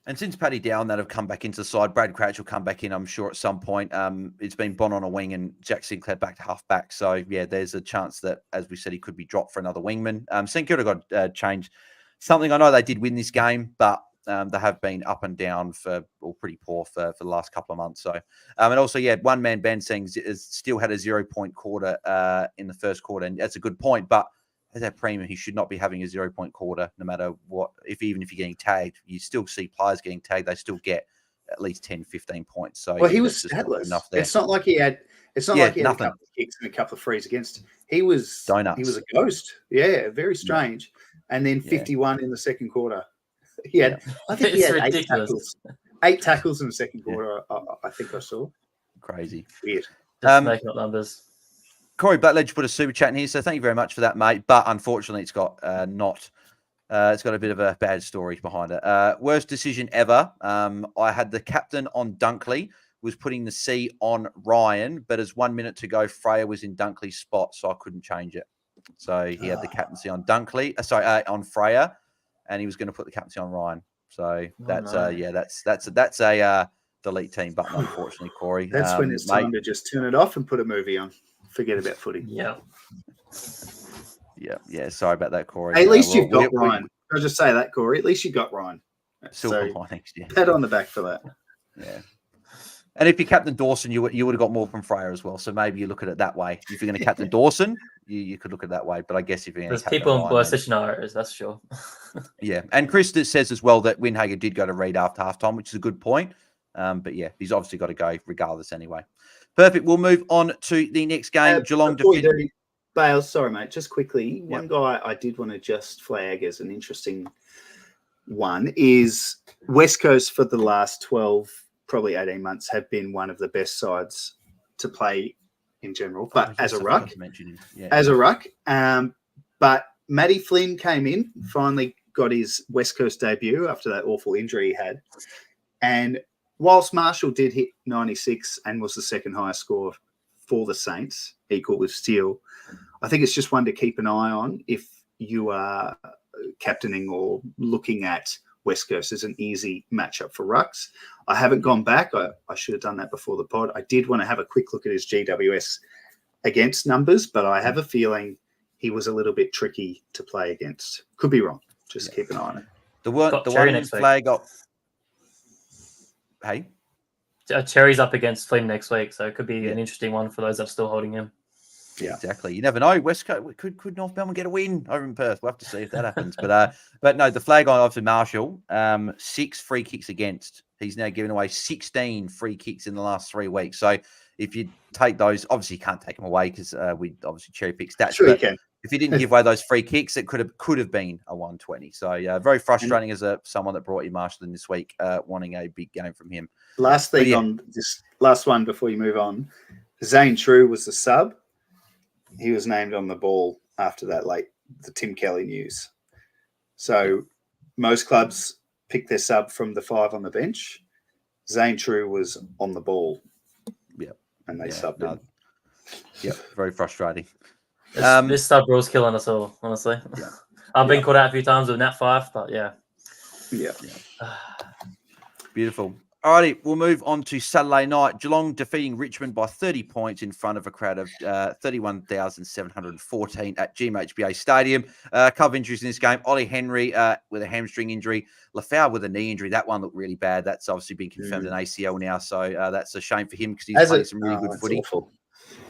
And since Paddy Down that have come back into the side, Brad Crouch will come back in, I'm sure, at some point. It's been Bon on a wing and Jack Sinclair back to half-back. So, yeah, there's a chance that, as we said, he could be dropped for another wingman. St Kilda got changed. Something I know they did win this game, but they have been up and down or pretty poor for the last couple of months. So, and also, yeah, one-man Ben Seng still had a 0-point quarter in the first quarter, and that's a good point, but as that premium, he should not be having a 0-point quarter, no matter what. Even if you're getting tagged, you still see players getting tagged. They still get at least 10, 15 points. So he was statless. It's not like he had. It's not like he had a couple of kicks and a couple of frees against. He was donuts. He was a ghost. Yeah, very strange. And then 51 in the second quarter. He had. I think he had ridiculous. 8 tackles in the second quarter. I think I saw. Crazy. Weird. Just making up numbers. Corey Blackledge put a super chat in here, so thank you very much for that, mate. But unfortunately, it's got it's got a bit of a bad story behind it. Worst decision ever. I had the captain on Dunkley, was putting the C on Ryan, but as 1 minute to go, Freya was in Dunkley's spot, so I couldn't change it. So he had the captaincy on Dunkley, on Freya, and he was going to put the captaincy on Ryan. So that's that's a delete team button, unfortunately, Corey. That's when it's time to just turn it off and put a movie on. Forget about footy. Yeah. Yeah. Sorry about that, Corey. Hey, at least you've got Ryan. I'll just say that, Corey. At least you got Ryan. Silver linings, yeah. Pat on the back for that. Yeah. And if you captain Dawson, you would have got more from Freya as well. So maybe you look at it that way. If you're going to captain Dawson, you could look at it that way. But I guess if you're going to captain people in worse scenarios, that's sure. Yeah. And Chris says as well that Windhager did go to Reed after halftime, which is a good point. But yeah, he's obviously got to go regardless anyway. Perfect. We'll move on to the next game. Geelong defeated. Bails, sorry, mate. Just quickly, one guy I did want to just flag as an interesting one is West Coast for the last 12, probably 18 months have been one of the best sides to play in general, but as a ruck. But Matty Flynn came in, finally got his West Coast debut after that awful injury he had. And whilst Marshall did hit 96 and was the second highest score for the Saints, equal with Steele, I think it's just one to keep an eye on if you are captaining or looking at West Coast as an easy matchup for rucks. I haven't gone back. I should have done that before the pod. I did want to have a quick look at his GWS against numbers, but I have a feeling he was a little bit tricky to play against. Could be wrong. Just keep an eye on it. The one flag up. Hey? Cherry's up against Flynn next week, so it could be an interesting one for those that are still holding him. Yeah, exactly. You never know. West Coast could North Melbourne get a win over in Perth? We'll have to see if that happens. But no, the flag on obviously Marshall, 6 free kicks against. He's now given away 16 free kicks in the last 3 weeks. So if you take those, obviously you can't take them away because we obviously cherry pick stats. Sure, you can. If you didn't give away those free kicks, it could have been a 120. So very frustrating as someone that brought you Marshall in this week, wanting a big game from him. Last thing on this last one before you move on, Zane True was the sub. He was named on the ball after that, the Tim Kelly news. So most clubs pick their sub from the 5 on the bench. Zane True was on the ball. Yeah. And they subbed him. Yeah, very frustrating. This sub rule's killing us all, honestly. Yeah. I've been caught out a few times with Nat 5, but yeah. Beautiful. Alrighty, we'll move on to Saturday night. Geelong defeating Richmond by 30 points in front of a crowd of 31,714 at GMHBA Stadium. A couple of injuries in this game. Ollie Henry with a hamstring injury. Lafau with a knee injury. That one looked really bad. That's obviously been confirmed in ACL now, so that's a shame for him because he's playing some really good footy. Awful.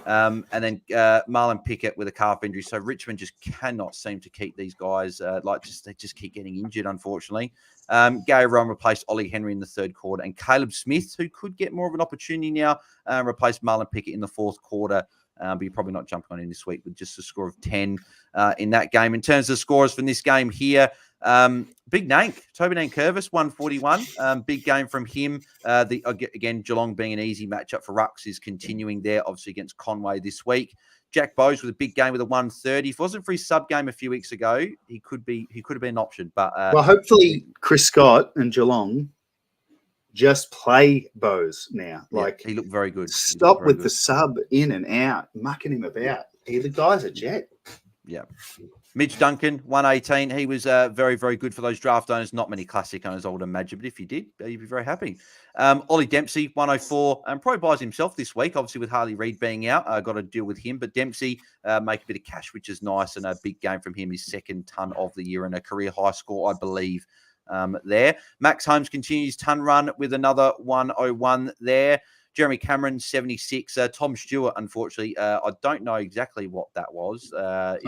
And then Marlon Pickett with a calf injury. So Richmond just cannot seem to keep these guys. They just keep getting injured, unfortunately. Gary Rowan replaced Ollie Henry in the third quarter, and Caleb Smith, who could get more of an opportunity now, replaced Marlon Pickett in the fourth quarter. But you're probably not jumping on in this week with just a score of 10 in that game. In terms of scores from this game here, Big Nank, Toby Nankervis, 141. Big game from him. Again, Geelong being an easy matchup for Rucks is continuing there, obviously against Conway this week. Jack Bowes with a big game with a 130. If it wasn't for his sub game a few weeks ago, he could have been an option. But hopefully Chris Scott and Geelong just play Bowes now. He looked very good. Stop with the sub in and out, mucking him about. The guy's a jet. Yeah. Mitch Duncan, 118. He was very, very good for those draft owners. Not many classic owners, I would imagine, but if you did, you'd be very happy. Ollie Dempsey, 104. Probably buys himself this week, obviously with Harley Reid being out. Got to deal with him. But Dempsey make a bit of cash, which is nice, and a big game from him. His second ton of the year and a career high score, I believe, there. Max Holmes continues ton run with another 101 there. Jeremy Cameron, 76. Tom Stewart, unfortunately, I don't know exactly what that was. I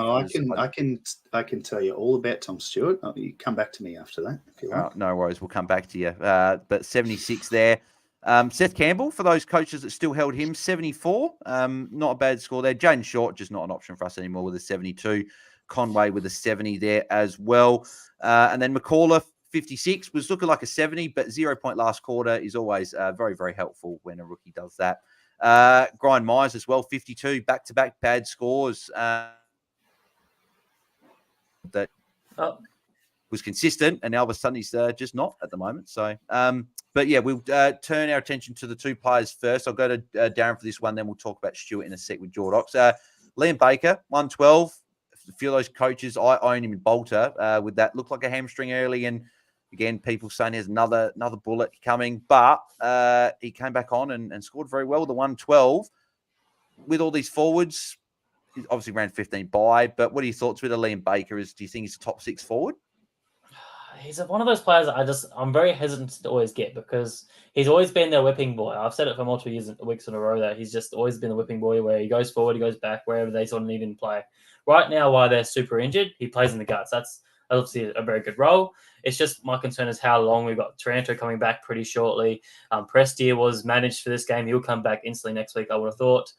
can tell you all about Tom Stewart. You come back to me after that if you want. No worries, we'll come back to you. But 76 there. Seth Campbell, for those coaches that still held him, 74. Not a bad score there. Jaden Short, just not an option for us anymore with a 72. Conway with a 70 there as well. And then McCullough, 56, was looking like a 70, but 0 point last quarter is always very, very helpful when a rookie does that. Brian Myers as well, 52, back-to-back bad scores. That was consistent, and now all of a sudden he's just not at the moment. So, but yeah, we'll turn our attention to the two players first. I'll go to Darren for this one, then we'll talk about Stewart in a sec with Jordox. Liam Baker, 112. A few of those coaches, I own him in Bolter with that. Looked like a hamstring early, and again, people saying there's another bullet coming, but he came back on and scored very well, the 112. With all these forwards, he obviously ran 15 by, but what are your thoughts with Liam Baker? Do you think he's a top 6 forward? He's one of those players that I'm very hesitant to always get because he's always been their whipping boy. I've said it for multiple weeks in a row that he's just always been the whipping boy where he goes forward, he goes back, wherever they sort of need him to play. Right now, while they're super injured, he plays in the guts. That's obviously a very good role. It's just my concern is how long. We've got Taranto coming back pretty shortly. Prestia was managed for this game. He'll come back instantly next week, I would have thought.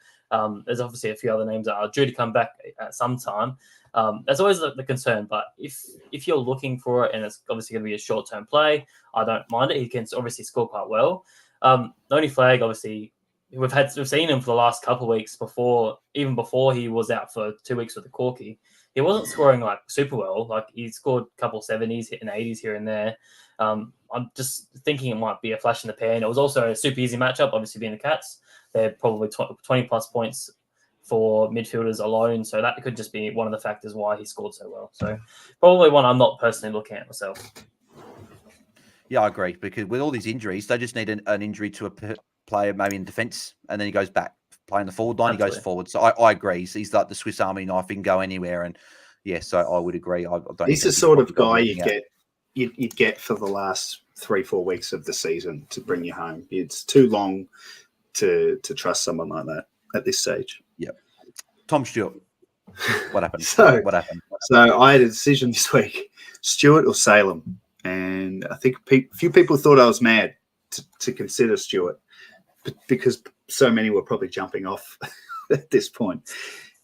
There's obviously a few other names that are due to come back at some time. That's always the concern. But if you're looking for it and it's obviously going to be a short-term play, I don't mind it. He can obviously score quite well. The only flag, obviously, we've seen him for the last couple of weeks even before he was out for 2 weeks with the Corky. He wasn't scoring like super well. Like he scored a couple 70s and 80s here and there. I'm just thinking it might be a flash in the pan. It was also a super easy matchup, obviously being the Cats. They're probably 20 plus points for midfielders alone. So that could just be one of the factors why he scored so well. So probably one I'm not personally looking at myself. Yeah, I agree. Because with all these injuries, they just need an injury to a player maybe in defence, and then he goes back. Playing the forward line, Absolutely. He goes forward. So I agree. He's like the Swiss Army knife. He can go anywhere. And yeah, so I would agree. He's the sort of guy you'd get for the last 3-4 weeks of the season to bring you home. It's too long to trust someone like that at this stage. Yeah. Tom Stewart. What happened? What happened? So I had a decision this week: Stewart or Salem, and I think a few people thought I was mad to consider Stewart because so many were probably jumping off at this point.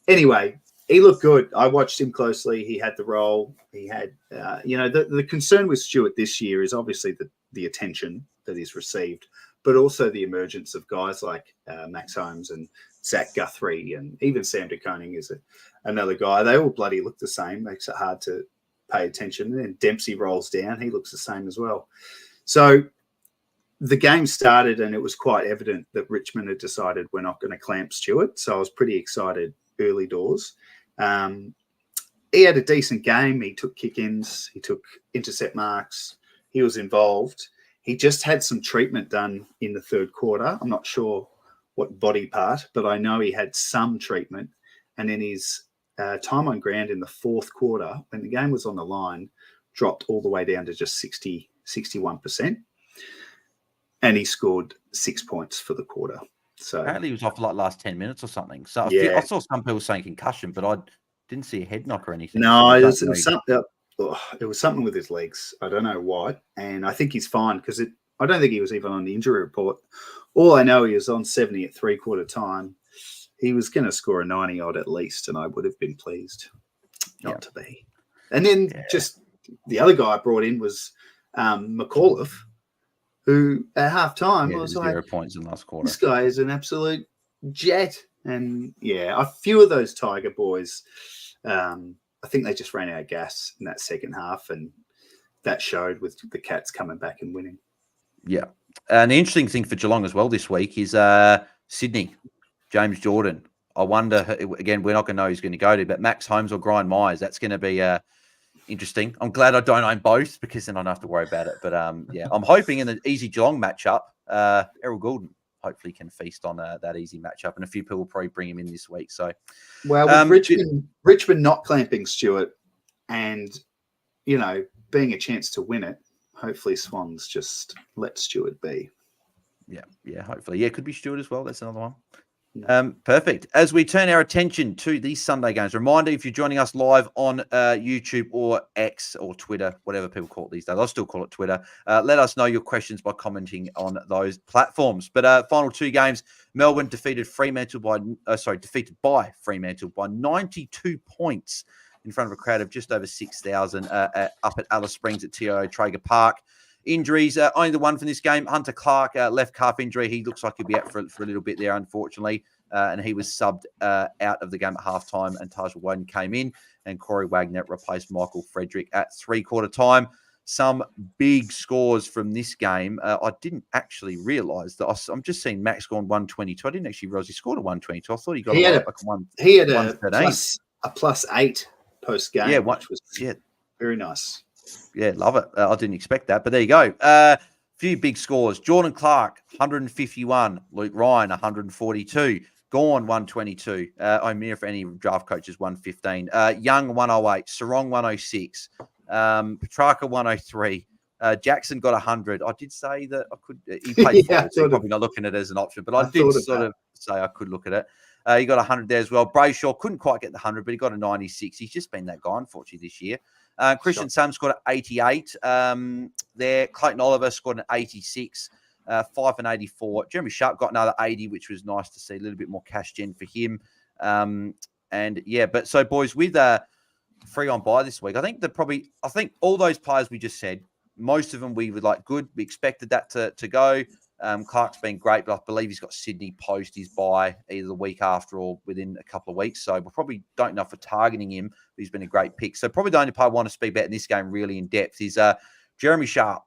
Anyway, he looked good. I watched him closely. He had the role. He had, the concern with Stewart this year is obviously the attention that he's received, but also the emergence of guys like Max Holmes and Zach Guthrie, and even Sam de Koning is another guy. They all bloody look the same. Makes it hard to pay attention. And Dempsey rolls down. He looks the same as well. So the game started and it was quite evident that Richmond had decided we're not going to clamp Stewart. So I was pretty excited early doors. He had a decent game. He took kick-ins. He took intercept marks. He was involved. He just had some treatment done in the third quarter. I'm not sure what body part, but I know he had some treatment. And then his time on ground in the fourth quarter, when the game was on the line, dropped all the way down to just 61%. And he scored 6 points for the quarter. So apparently he was off for like last 10 minutes or something. So I saw some people saying concussion, but I didn't see a head knock or anything. No, it was something with his legs. I don't know why. And I think he's fine because I don't think he was even on the injury report. All I know, he was on 70 at three-quarter time. He was going to score a 90-odd at least, and I would have been pleased not to be. And then just the other guy I brought in was McAuliffe, who at half-time was like, 0 points in the last quarter. This guy is an absolute jet. And, a few of those Tiger boys, I think they just ran out of gas in that second half, and that showed with the Cats coming back and winning. Yeah. And the interesting thing for Geelong as well this week is Sydney, James Jordan. I wonder, again, we're not going to know who's going to go to, but Max Holmes or Brian Myers, that's going to be interesting. I'm glad I don't own both because then I don't have to worry about it. But yeah, I'm hoping in the easy Geelong matchup, Errol Goulden hopefully can feast on that easy matchup. And a few people will probably bring him in this week. So, well, with Richmond not clamping Stewart and, being a chance to win it, hopefully Swans just let Stewart be. Yeah, hopefully. Yeah, it could be Stewart as well. That's another one. Perfect. As we turn our attention to these Sunday games, reminder, if you're joining us live on YouTube or X or Twitter, whatever people call it these days, I'll still call it Twitter, let us know your questions by commenting on those platforms. But final two games, Melbourne defeated defeated by Fremantle by 92 points in front of a crowd of just over 6,000 up at Alice Springs at TIO Traeger Park. Injuries, only the one from this game. Hunter Clark, left calf injury. He looks like he'll be out for a little bit there, unfortunately. And he was subbed out of the game at halftime, and Tajal Woden came in, and Corey Wagner replaced Michael Frederick at three-quarter time. Some big scores from this game. I didn't actually realise that. I'm just seeing Max scored 122. I didn't actually realise he scored a 122. I thought he got he had a +8 post-game, yeah, which was very nice. Yeah, love it. I didn't expect that, but there you go. Few big scores. Jordan Clark, 151. Luke Ryan, 142. Gawn, 122. O'Meara, for any draft coaches, 115. Young, 108. Sarong, 106. Petrarca, 103. Jackson got 100. I did say that I could. He played forward, so probably not looking at it as an option, but I did sort of say I could look at it. He got 100 there as well. Brayshaw couldn't quite get the 100, but he got a 96. He's just been that guy, unfortunately, this year. Christian Sam scored at 88 there. Clayton Oliver scored an 86, 5 and 84. Jeremy Sharp got another 80, which was nice to see. A little bit more cash gen for him. And yeah, but so boys, with free on buy this week, I think all those players we just said, most of them we would like good. We expected that to go. Clark's been great, but I believe he's got Sydney post his buy either the week after or within a couple of weeks. So we probably don't know for targeting him. But he's been a great pick. So probably the only player I want to speak about in this game really in depth is Jeremy Sharp.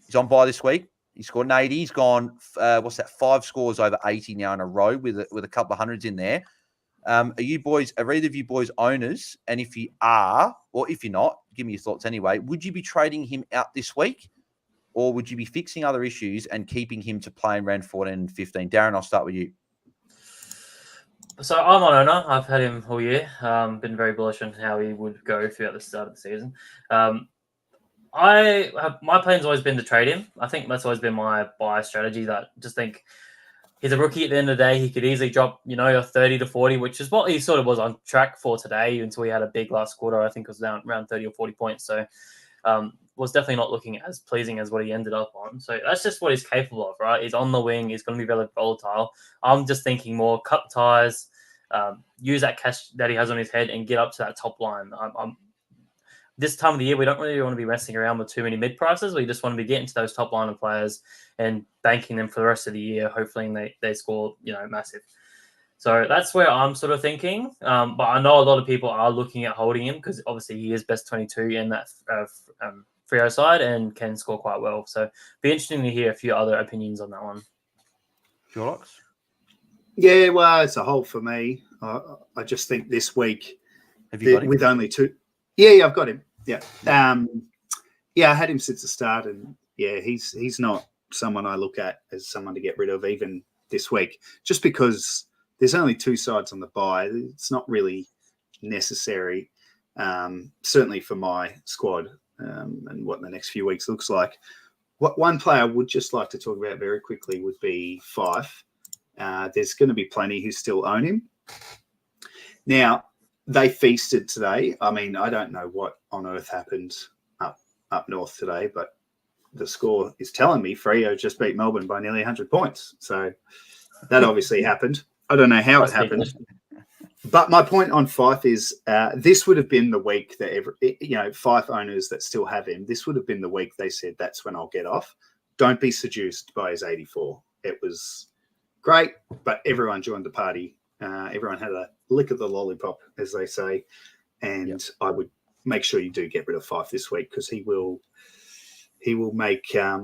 He's on buy this week. He scored an 80. He's gone, 5 scores over 80 now in a row with a couple of hundreds in there. Are either of you boys owners? And if you are, or if you're not, give me your thoughts anyway. Would you be trading him out this week? Or would you be fixing other issues and keeping him to play in round 14 and 15? Darren, I'll start with you. So I'm an owner. I've had him all year. Been very bullish on how he would go throughout the start of the season. My plan's always been to trade him. I think that's always been my buy strategy. That just think he's a rookie at the end of the day. He could easily drop, a 30 to 40, which is what he sort of was on track for today until he had a big last quarter. I think it was around 30 or 40 points. So was definitely not looking as pleasing as what he ended up on. So that's just what he's capable of, right? He's on the wing. He's going to be very volatile. I'm just thinking more cut ties, use that cash that he has on his head and get up to that top line. This time of the year, we don't really want to be messing around with too many mid prices. We just want to be getting to those top line of players and banking them for the rest of the year, hopefully they score, massive. So that's where I'm sort of thinking. But I know a lot of people are looking at holding him because obviously he is best 22 in that Freo side and can score quite well. So be interesting to hear a few other opinions on that one. Jordox? Yeah, well, it's a hold for me. I just think this week, have you got him? With only 2. Yeah, I've got him. Yeah. I had him since the start, and yeah, he's not someone I look at as someone to get rid of even this week, just because there's only 2 sides on the buy. It's not really necessary, certainly for my squad and what the next few weeks looks like. What one player I would just like to talk about very quickly would be Fife. There's going to be plenty who still own him. Now, they feasted today. I mean, I don't know what on earth happened up north today, but the score is telling me Freo just beat Melbourne by nearly 100 points. So that obviously happened. I don't know how it happened. But my point on Fife is this would have been the week that, Fife owners that still have him, this would have been the week they said, that's when I'll get off. Don't be seduced by his 84. It was great, but everyone joined the party. Everyone had a lick of the lollipop, as they say. And I would make sure you do get rid of Fife this week because he will make I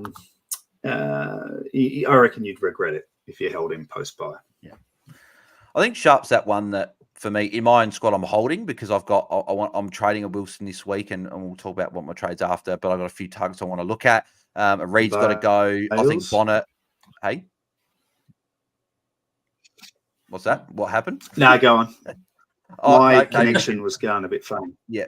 reckon you'd regret it if you held him post-buy. Yeah. I think Sharp's that one that for me in my own squad I'm holding because I'm trading a Wilson this week and we'll talk about what my trades after. But I've got a few targets I want to look at. Reed's got to go. I think Bonnet. Hey, what's that? What happened? No, go on. My no, connection was going a bit funny. Yeah,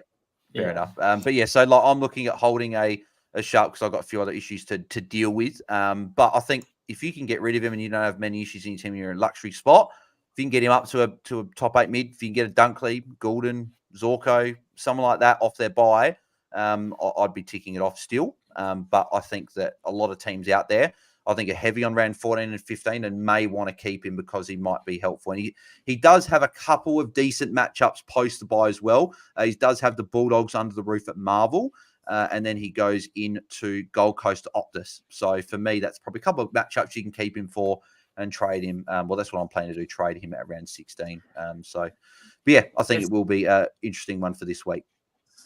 fair enough. But yeah, so like I'm looking at holding a Sharp because I've got a few other issues to deal with. But I think if you can get rid of him and you don't have many issues in your team, you're in a luxury spot. If you can get him up to a top 8 mid, if you can get a Dunkley, Goulden, Zorko, someone like that off their bye, I'd be ticking it off still. But I think that a lot of teams out there, I think are heavy on round 14 and 15 and may want to keep him because he might be helpful. And he does have a couple of decent matchups post the bye as well. He does have the Bulldogs under the roof at Marvel. And then he goes into Gold Coast to Optus. So for me, that's probably a couple of matchups you can keep him for and trade him. Well, that's what I'm planning to do, trade him at around 16. But yeah, I think it will be an interesting one for this week.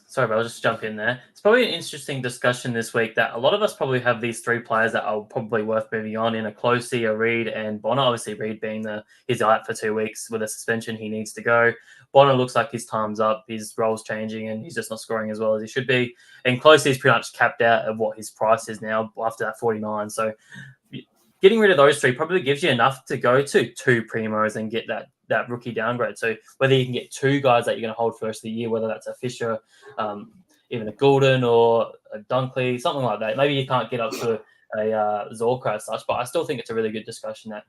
Sorry, but I'll just jump in there. It's probably an interesting discussion this week that a lot of us probably have these three players that are probably worth moving on in a Closey, a Reed, and Bonner. Obviously, Reed being he's out for 2 weeks with a suspension, he needs to go. Bonner looks like his time's up, his role's changing, and he's just not scoring as well as he should be. And Closey's pretty much capped out of what his price is now after that 49. So getting rid of those three probably gives you enough to go to 2 primos and get that rookie downgrade. So whether you can get 2 guys that you're going to hold for the rest of the year, whether that's a Fisher, even a Goulden or a Dunkley, something like that. Maybe you can't get up to a Zorko as such, but I still think it's a really good discussion that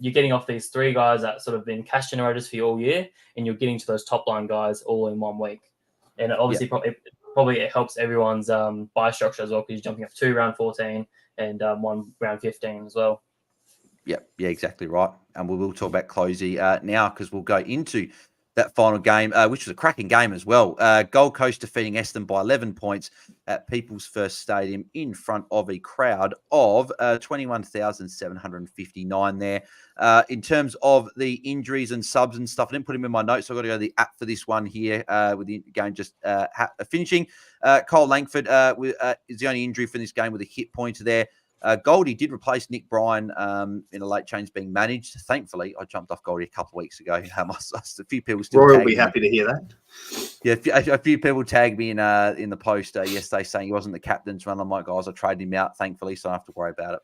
you're getting off these 3 guys that sort of been cash generators for you all year, and you're getting to those top line guys all in 1 week. And obviously probably it helps everyone's buy structure as well because you're jumping up 2 round 14 and 1 round 15 as well. Yeah, exactly right. And we will talk about Closey now because we'll go into that final game, which was a cracking game as well. Gold Coast defeating Essendon by 11 points at People's First Stadium in front of a crowd of 21,759 there. In terms of the injuries and subs and stuff, I didn't put them in my notes, so I've got to go to the app for this one here with the game just finishing. Cole Langford is the only injury for this game with a hit pointer there. Goldie did replace Nick Bryan in a late change being managed. Thankfully, I jumped off Goldie a couple of weeks ago. A few people still Roy will be happy to hear that. Yeah, a few people tagged me in the post yesterday saying he wasn't the captain's run. I'm like, guys, I traded him out, thankfully, so I don't have to worry about it.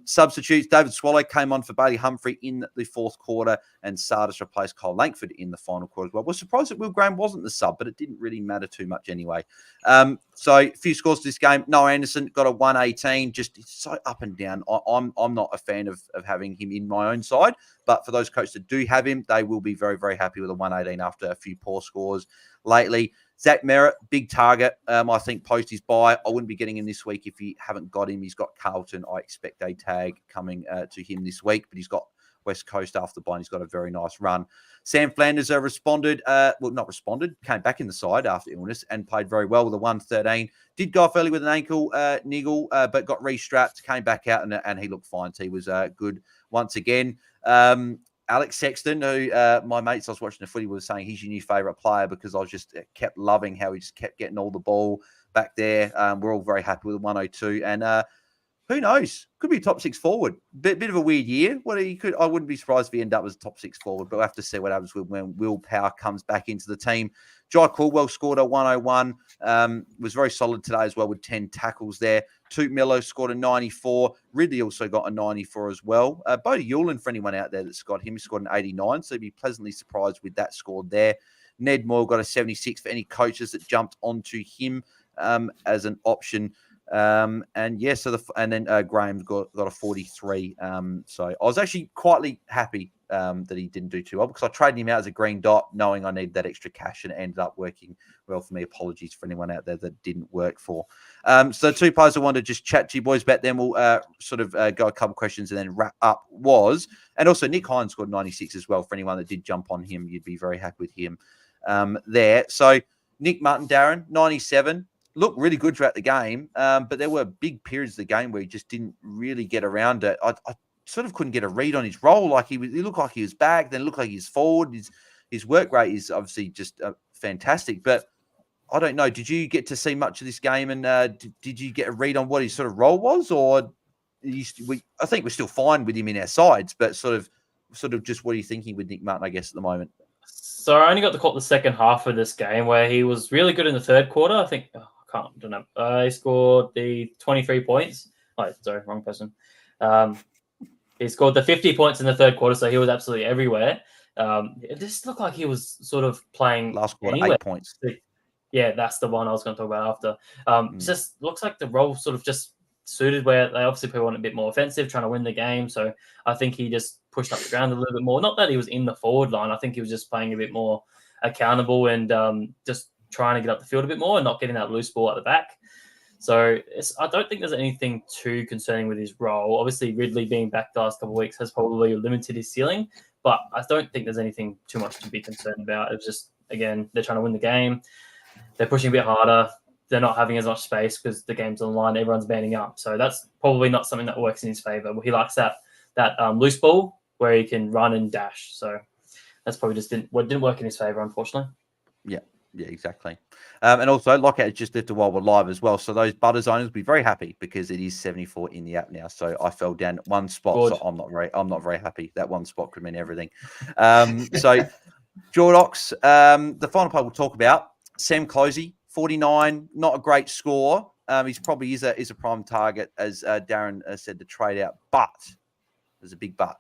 Substitutes, David Swallow came on for Bailey Humphrey in the 4th quarter, and Sardis replaced Cole Langford in the final quarter as well. I was surprised that Will Graham wasn't the sub, but it didn't really matter too much anyway. So a few scores to this game. Noah Anderson got a 118, just so up and down. I'm not a fan of having him in my own side, but for those coaches that do have him, they will be very, very happy with a 118 after a few poor scores lately. Zach Merritt, big target. I think post his bye. I wouldn't be getting him this week if you haven't got him. He's got Carlton. I expect a tag coming to him this week, but he's got West Coast after the bye. He's got a very nice run. Sam Flanders responded, came back in the side after illness and played very well with a 113. Did go off early with an ankle niggle, but got restrapped, came back out, and he looked fine. So he was good once again. Alex Sexton, who my mates I was watching the footy was saying he's your new favourite player because I was just kept loving how he just kept getting all the ball back there. We're all very happy with the 102. And who knows? Could be a top 6 forward. Bit of a weird year. I wouldn't be surprised if he ended up as a top 6 forward, but we'll have to see what happens when Will Power comes back into the team. Jai Caldwell scored a 101. Was very solid today as well with 10 tackles there. Toot Mello scored a 94. Ridley also got a 94 as well. Bodie Hewlin, for anyone out there that's got him, he scored an 89, so be pleasantly surprised with that score there. Ned Moore got a 76 for any coaches that jumped onto him as an option. Then Graham got a 43. So I was actually quietly happy that he didn't do too well because I traded him out as a green dot knowing I needed that extra cash, and it ended up working well for me. Apologies for anyone out there that didn't work for. So 2 players I wanted to just chat to you boys about, then we'll go a couple questions and then wrap up and also Nick Hines scored 96 as well. For anyone that did jump on him, you'd be very happy with him there. So Nick Martin, Darren, 97. Looked really good throughout the game, but there were big periods of the game where he just didn't really get around it. I sort of couldn't get a read on his role. Like he looked like he was back, then looked like he was forward. His work rate is obviously just fantastic, but I don't know. Did you get to see much of this game, and did you get a read on what his sort of role was, or I think we're still fine with him in our sides, but sort of sort of just what are you thinking with Nick Martin, I guess, at the moment? So I only got to caught the second half of this game where he was really good in the third quarter. I think I don't know. He scored the 23 points. Oh, sorry, wrong person. He scored the 50 points in the third quarter, so he was absolutely everywhere. It just looked like he was sort of playing Last quarter, anywhere. 8 points. Yeah, that's the one I was going to talk about after. It just looks like the role sort of just suited where they obviously probably want a bit more offensive, trying to win the game. So I think he just pushed up the ground a little bit more. Not that he was in the forward line. I think he was just playing a bit more accountable and just trying to get up the field a bit more and not getting that loose ball at the back. So I don't think there's anything too concerning with his role. Obviously, Ridley being back the last couple of weeks has probably limited his ceiling, but I don't think there's anything too much to be concerned about. It's just, again, they're trying to win the game. They're pushing a bit harder. They're not having as much space because the game's on the line. Everyone's banding up. So that's probably not something that works in his favour. He likes that loose ball where he can run and dash. So that's probably just didn't work in his favour, unfortunately. Yeah, exactly. And also, Lockout just lifted while we're live as well. So those Butters owners will be very happy because it is 74 in the app now. So I fell down one spot. Good. So I'm not very happy. That one spot could mean everything. So Jordox, the final part we'll talk about, Sam Closey, 49, not a great score. He's probably is a prime target, as Darren said, to trade out. But there's a big but.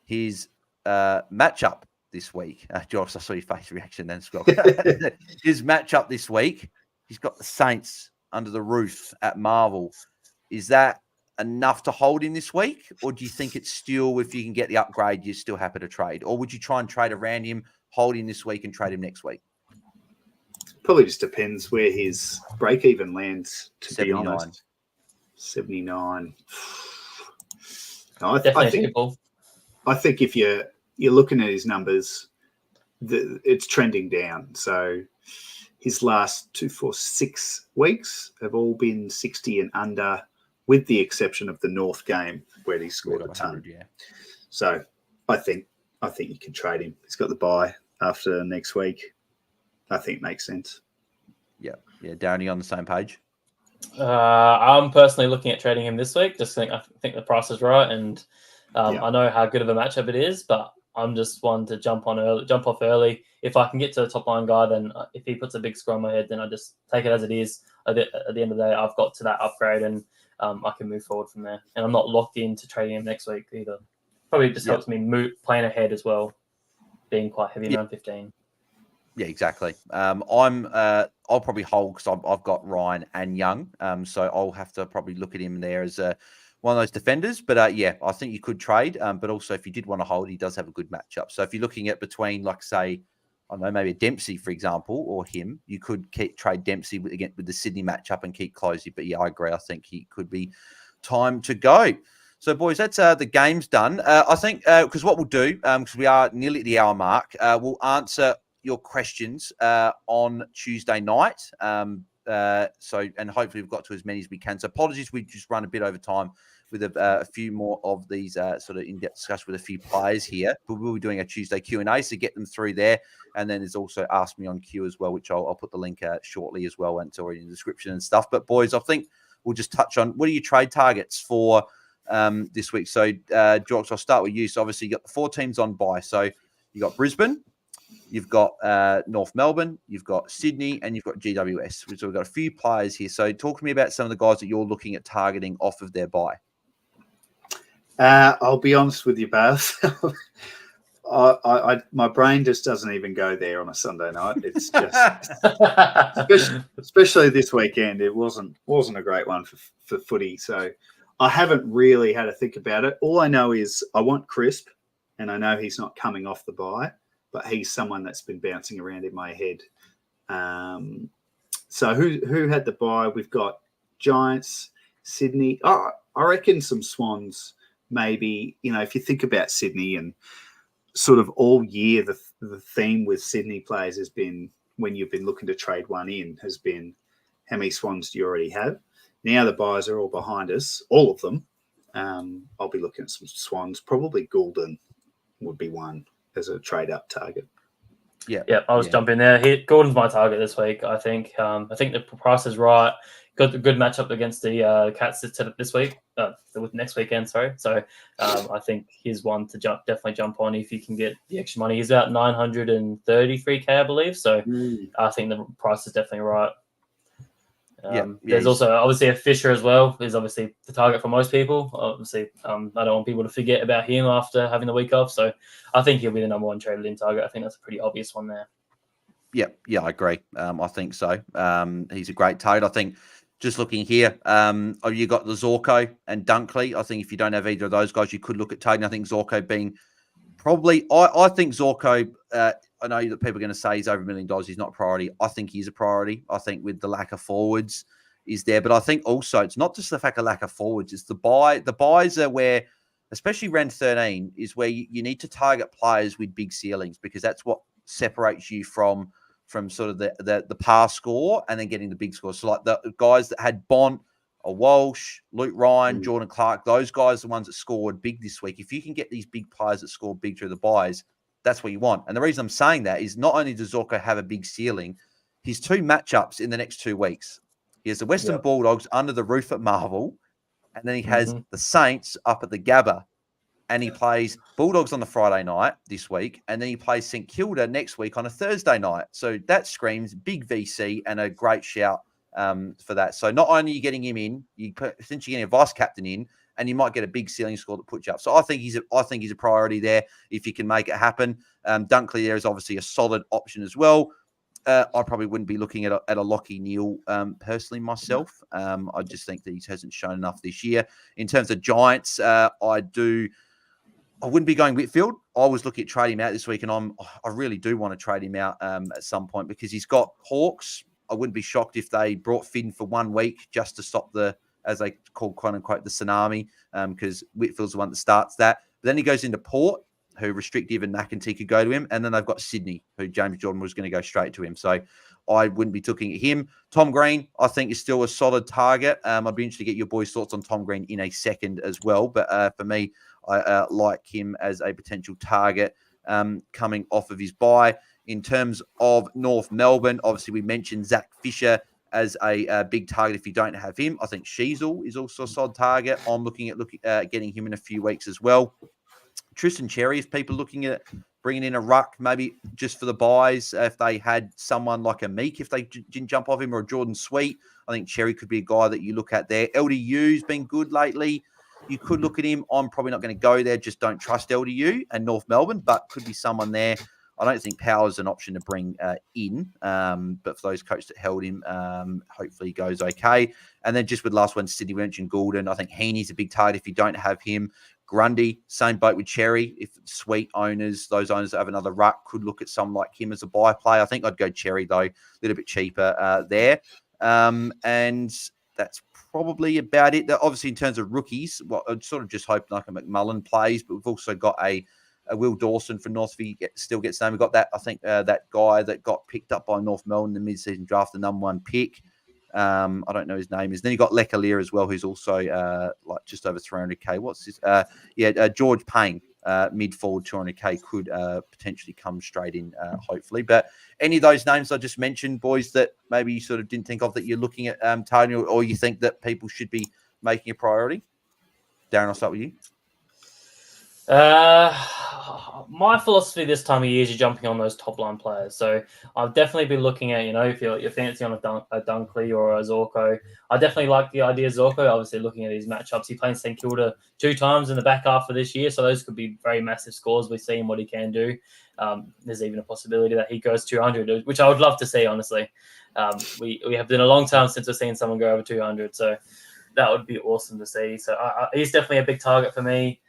His matchup this week, Josh, I saw your face reaction then, Scott. His matchup this week, he's got the Saints under the roof at Marvel. Is that enough to hold in this week? Or do you think it's still, if you can get the upgrade, you're still happy to trade? Or would you try and trade around him, hold him this week and trade him next week? Probably just depends where his break even lands, to 79. be honest. 79. No, I think if you're looking at his numbers, it's trending down. So his last 6 weeks have all been 60 and under, with the exception of the North game where he scored a ton. Yeah. So I think you can trade him. He's got the bye after next week. I think it makes sense. Yeah. Darren, are you on the same page? I'm personally looking at trading him this week. I think the price is right, and I know how good of a matchup it is, but I'm just one to jump off early. If I can get to the top line guy, then if he puts a big score on my head, then I just take it as it is. At the end of the day, I've got to that upgrade, and I can move forward from there. And I'm not locked into trading him next week either. Probably just helps me plan ahead as well, being quite heavy around 15. Yeah, exactly. I'll probably hold because I've got Ryan and Young, so I'll have to probably look at him there as one of those defenders. But I think you could trade. But also, if you did want to hold, he does have a good matchup. So if you're looking at between, like, say, I don't know, maybe a Dempsey, for example, or him, you could trade Dempsey with the Sydney matchup and keep Closey. But yeah, I agree. I think he could be time to go. So, boys, that's the game's done. I think because what we'll do, because we are nearly at the hour mark, we'll answer your questions on Tuesday night. And hopefully we've got to as many as we can. So apologies, we just run a bit over time with a few more of these sort of in-depth discussion with a few players here. But we'll be doing a Tuesday Q&A, so get them through there. And then there's also Ask Me on Q as well, which I'll put the link shortly as well, and it's already in the description and stuff. But boys, I think we'll just touch on, what are your trade targets for this week? So George, I'll start with you. So obviously you got the 4 teams on bye. So you got Brisbane, you've got North Melbourne, you've got Sydney, and you've got GWS. So we've got a few players here. So talk to me about some of the guys that you're looking at targeting off of their bye. I'll be honest with you, Bails. My brain just doesn't even go there on a Sunday night. It's just, especially this weekend, it wasn't a great one for footy. So I haven't really had to think about it. All I know is I want Crisp, and I know he's not coming off the bye, but he's someone that's been bouncing around in my head. So who had the bye? We've got Giants, Sydney. Oh, I reckon some Swans. Maybe, if you think about Sydney, and sort of all year, the theme with Sydney players has been, when you've been looking to trade one in, has been, how many Swans do you already have? Now the buys are all behind us, all of them. I'll be looking at some Swans. Probably Goulden would be one as a trade up target. Yeah, I'll just jump in there. Gordon's my target this week. I think the price is right. Got a good matchup against the Cats this week, with next weekend. Sorry. So I think he's one to definitely jump on if you can get the extra money. He's about 933k, I believe. So I think the price is definitely right. There's also obviously a Fisher as well. Is obviously the target for most people. Obviously, I don't want people to forget about him after having the week off. So I think he'll be the number one traded in target. I think that's a pretty obvious one there. Yeah, I agree. I think so. He's a great target. I think just looking here, you got the Zorko and Dunkley. I think if you don't have either of those guys, you could look at taking. I think Zorko being probably, I think Zorko, I know that people are going to say he's over $1 million. He's not a priority. I think he's a priority. I think with the lack of forwards is there. But I think also it's not just the fact of lack of forwards. It's the buys are where, especially round 13, is where you need to target players with big ceilings because that's what separates you from sort of the pass score and then getting the big score. So like the guys that had Bont, or Walsh, Luke Ryan, Jordan Clark, those guys are the ones that scored big this week. If you can get these big players that score big through the buys, that's what you want. And the reason I'm saying that is not only does Zorko have a big ceiling, his 2 matchups in the next 2 weeks. He has the Western Bulldogs under the roof at Marvel, and then he has the Saints up at the Gabba. And he plays Bulldogs on the Friday night this week, and then he plays St Kilda next week on a Thursday night. So that screams big VC and a great shout for that. So not only are you getting him in, since you're getting a vice captain in, and you might get a big ceiling score that puts you up. So I think he's a priority there if you can make it happen. Dunkley there is obviously a solid option as well. I probably wouldn't be looking at a Lockie Neal personally myself. I just think that he hasn't shown enough this year. In terms of Giants, I wouldn't be going Whitfield. I was looking at trading him out this week, and I really do want to trade him out at some point because he's got Hawks. I wouldn't be shocked if they brought Finn for 1 week just to stop as they call, quote unquote, the tsunami, because Whitfield's the one that starts that. But then he goes into Port, who restrictive and McEntee could go to him, and then they've got Sydney, who James Jordan was going to go straight to him. So I wouldn't be looking at him. Tom Green, I think, is still a solid target. I'd be interested to get your boys' thoughts on Tom Green in a second as well. But for me, I like him as a potential target coming off of his bye. In terms of North Melbourne, obviously we mentioned Zach Fisher as a big target if you don't have him. I think Sheasel is also a solid target. I'm looking at getting him in a few weeks as well. Tristan Cherry, if people are looking at bringing in a ruck, maybe just for the buys, if they had someone like a Meek, if they didn't jump off him, or a Jordan Sweet, I think Cherry could be a guy that you look at there. LDU's been good lately. You could look at him. I'm probably not going to go there. Just don't trust LDU and North Melbourne, but could be someone there. I don't think Power's an option to bring in, but for those coaches that held him, hopefully he goes okay. And then just with last one, Sydney, we mentioned Goulden. I think Heaney's a big target if you don't have him. Grundy, same boat with Cherry. If Sweet owners, those owners that have another ruck, could look at someone like him as a buy play. I think I'd go Cherry, though, a little bit cheaper there. And that's probably about it. Obviously, in terms of rookies, well, I'd sort of just hope like a McMullen plays, but we've also got a Will Dawson from Northview still gets name. We've got that, I think, that guy that got picked up by North Melbourne in the mid-season draft, the number 1 pick. I don't know his name is. Then you got Lecalier as well, who's also like just over 300k. What's this? George Payne, mid forward 200k could potentially come straight in, hopefully. But any of those names I just mentioned, boys, that maybe you sort of didn't think of that you're looking at, Tony, or you think that people should be making a priority? Darren, I'll start with you. My philosophy this time of year is you're jumping on those top line players. So I'll definitely be looking at, if you're fancy on a Dunkley or a Zorko. I definitely like the idea of Zorko, obviously looking at his matchups. He played St Kilda 2 times in the back half of this year, so those could be very massive scores. We've seen what he can do. There's even a possibility that he goes 200, which I would love to see, honestly. We have been a long time since we've seen someone go over 200, so that would be awesome to see. So he's definitely a big target for me.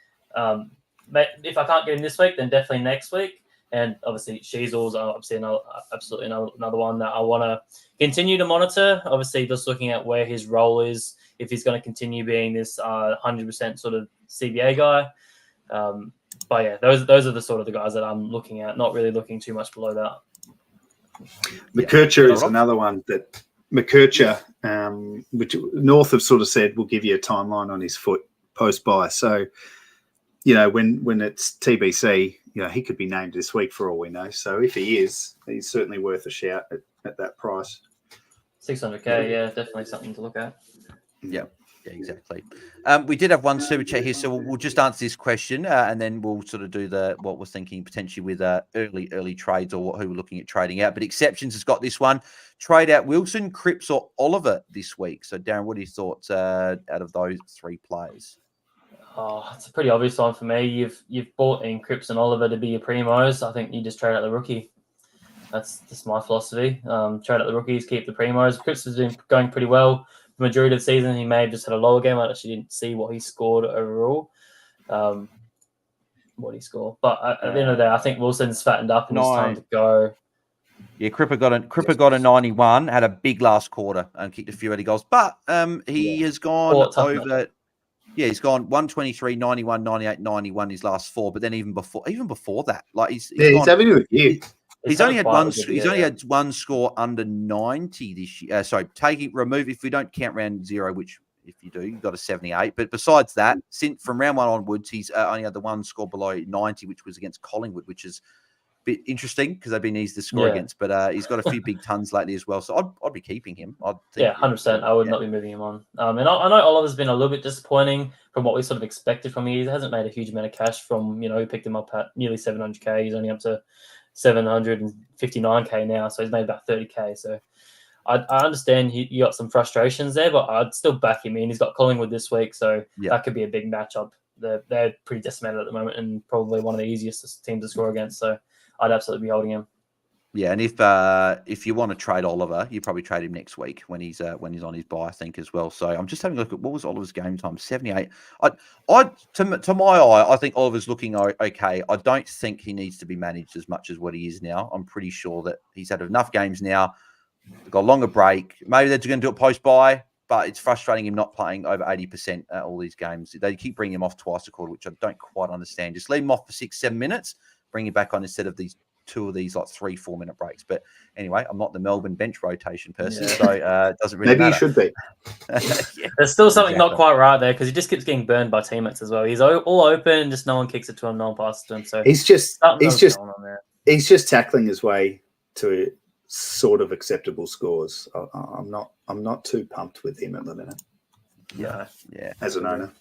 If I can't get him this week, then definitely next week. And obviously, Sheasel's obviously another one that I want to continue to monitor. Obviously, just looking at where his role is, if he's going to continue being this 100% sort of CBA guy. But yeah, those are the sort of the guys that I'm looking at. Not really looking too much below that. McKercher is another one that McKercher, which North have sort of said will give you a timeline on his foot post buy. So, when it's TBC, he could be named this week for all we know. So if he is, he's certainly worth a shout at that price. 600k, yeah, definitely something to look at. Yeah, exactly. We did have one super chat here, so we'll just answer this question, and then we'll sort of do what we're thinking potentially with early trades or who we're looking at trading out. But Exceptions has got this one: trade out Wilson, Cripps, or Oliver this week. So Darren, what are your thoughts out of those three players? Oh, it's a pretty obvious one for me. You've bought in Cripps and Oliver to be your primos. I think you just trade out the rookie. That's my philosophy. Trade out the rookies, keep the primos. Cripps has been going pretty well the majority of the season. He may have just had a lower game. I actually didn't see what he scored overall. What he scored, but at the end of the day, I think Wilson's fattened up and it's time to go. Yeah, Cripper got a 91, had a big last quarter and kicked a few early goals, but he has gone over. Yeah, he's gone 123, 91, 98, 91 his last four. But then even before that, like he's having a good year. He's only had one. He's only had one score under 90 this year. Sorry, remove if we don't count round zero, which if you do, you've got a 78. But besides that, from round one onwards, he's only had the one score below 90, which was against Collingwood, which is a bit interesting because they've been easy to score against. But he's got a few big tons lately as well, so I'd be keeping him. 100%. I would not be moving him on. And I know Oliver's been a little bit disappointing from what we sort of expected from him. He hasn't made a huge amount of cash from we picked him up at nearly 700k. He's only up to 759k now, so he's made about 30k. So I understand you got some frustrations there, but I'd still back him in. He's got Collingwood this week, so that could be a big matchup. They're pretty decimated at the moment and probably one of the easiest teams to score against. So I'd absolutely be holding him. Yeah, and if you want to trade Oliver, you probably trade him next week when he's on his bye, I think, as well. So I'm just having a look at what was Oliver's game time, 78. To my eye, I think Oliver's looking okay. I don't think he needs to be managed as much as what he is now. I'm pretty sure that he's had enough games now. They've got a longer break. Maybe they're going to do it post-bye, but it's frustrating him not playing over 80% at all these games. They keep bringing him off twice a quarter, which I don't quite understand. Just leave him off for 6-7 minutes, bring him back on instead of these two of these like 3-4 minute breaks. But anyway, I'm not the Melbourne bench rotation person, so it doesn't really matter. Maybe you should be. There's still something not quite right there because he just keeps getting burned by teammates as well. He's all open, just no one kicks it to him, no one passes to him. So he's just tackling his way to sort of acceptable scores. I'm not too pumped with him at the minute. Yeah. As an owner.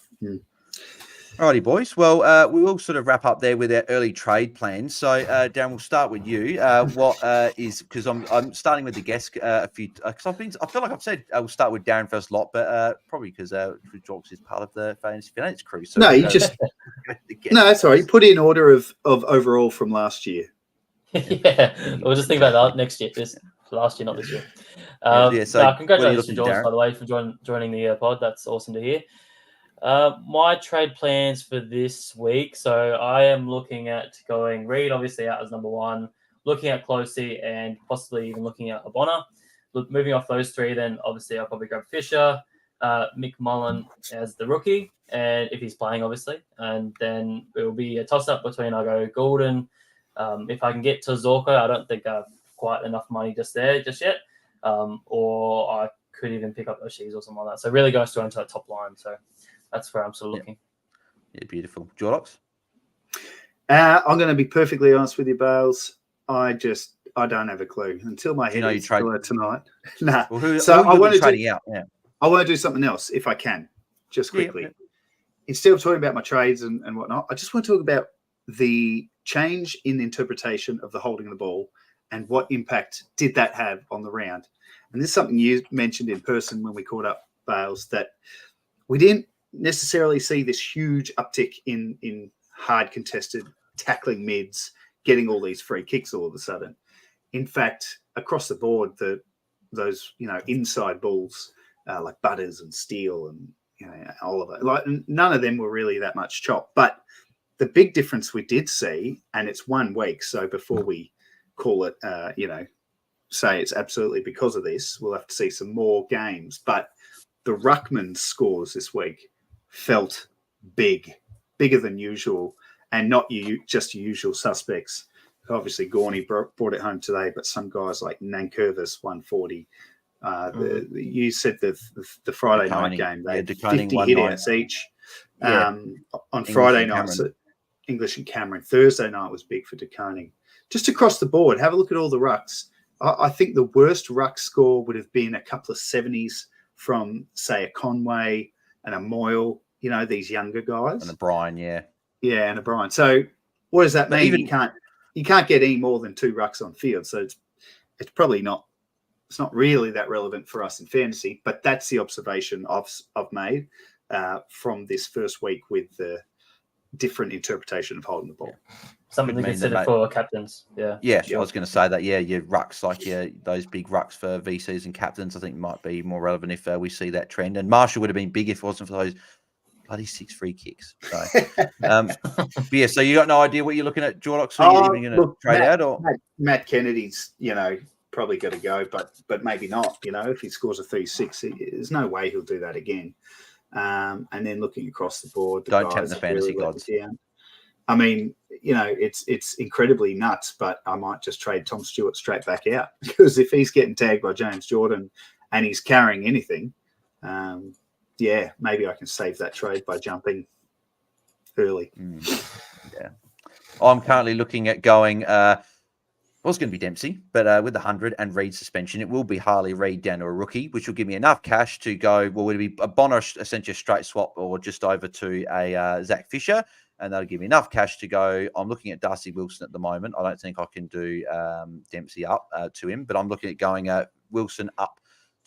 Alrighty, boys. Well, we will sort of wrap up there with our early trade plans. So, Darren, we'll start with you. Because I'm starting with the guest a few. Because I feel like I've said we'll start with Darren first lot, but probably because Jordox is part of the Fantasy Fanatics crew. So no, that's all right. You put in order of overall from last year. Yeah, we'll just think about that next year. This last year, not this year. Congratulations to Jordox, by the way, for joining the pod. That's awesome to hear. My trade plans for this week. So I am looking at going Reed, obviously, out as number one, looking at Closey and possibly even looking at Abona. Moving off those three, then obviously I'll probably grab Fisher, Mick Mullen as the rookie, and if he's playing, obviously. And then it will be a toss-up between I'll go Golden. If I can get to Zorko, I don't think I have quite enough money just yet. Or I could even pick up O'Shea's or something like that. So it really goes to into that top line. So that's where I'm sort of looking. Yeah, beautiful. Jordox? I'm going to be perfectly honest with you, Bails. I don't have a clue until my head is tonight. Nah. Well, I want to trading out. Yeah. I want to do something else if I can, just quickly. Yeah. Instead of talking about my trades and whatnot, I just want to talk about the change in interpretation of the holding of the ball and what impact did that have on the round. And this is something you mentioned in person when we caught up, Bails, that we didn't necessarily see this huge uptick in hard contested tackling mids, getting all these free kicks all of a sudden. In fact, across the board, those inside balls like Butters and Steele and Oliver, like none of them were really that much chop. But the big difference we did see, and it's 1 week, so before we call it, say it's absolutely because of this, we'll have to see some more games. But the Ruckman scores this week felt bigger than usual, and not just your usual suspects. Obviously, Gorney brought it home today, but some guys like Nankervis 140. You said the Friday night game, they had 50 hit-outs each on Friday night. English and Cameron. Thursday night was big for De Koning. Just across the board, have a look at all the rucks. I think the worst ruck score would have been a couple of 70s from, say, a Conway and a Moyle, these younger guys. And a Brian, yeah. Yeah, and a Brian. So what does that But mean? even- You can't get any more than 2 rucks on field. So it's probably not, it's not really that relevant for us in fantasy, but that's the observation I've made from this first week with the different interpretation of holding the ball. Something to consider for captains. Yeah. Yeah, I was going to say that. Yeah, your rucks, like those big rucks for VCs and captains, I think might be more relevant if we see that trend. And Marshall would have been big if it wasn't for those bloody 6 free kicks. So, yeah. So you got no idea what you're looking at, Jordox? Are you even going to trade out or Matt Kennedy's? Probably got to go, but maybe not. If he scores a 36, there's no way he'll do that again. And then looking across the board, don't tempt the fantasy gods. I mean, it's incredibly nuts, but I might just trade Tom Stewart straight back out, because if he's getting tagged by James Jordan and he's carrying anything, maybe I can save that trade by jumping early. Yeah, I'm currently looking at going. Was going to be Dempsey, but with the 100 and Reed suspension, it will be Harley Reid down to a rookie, which will give me enough cash to go. Well, would it be a Bonner, essentially a straight swap, or just over to a Zach Fisher? And that'll give me enough cash to go. I'm looking at Darcy Wilson at the moment. I don't think I can do Dempsey up to him, but I'm looking at going Wilson up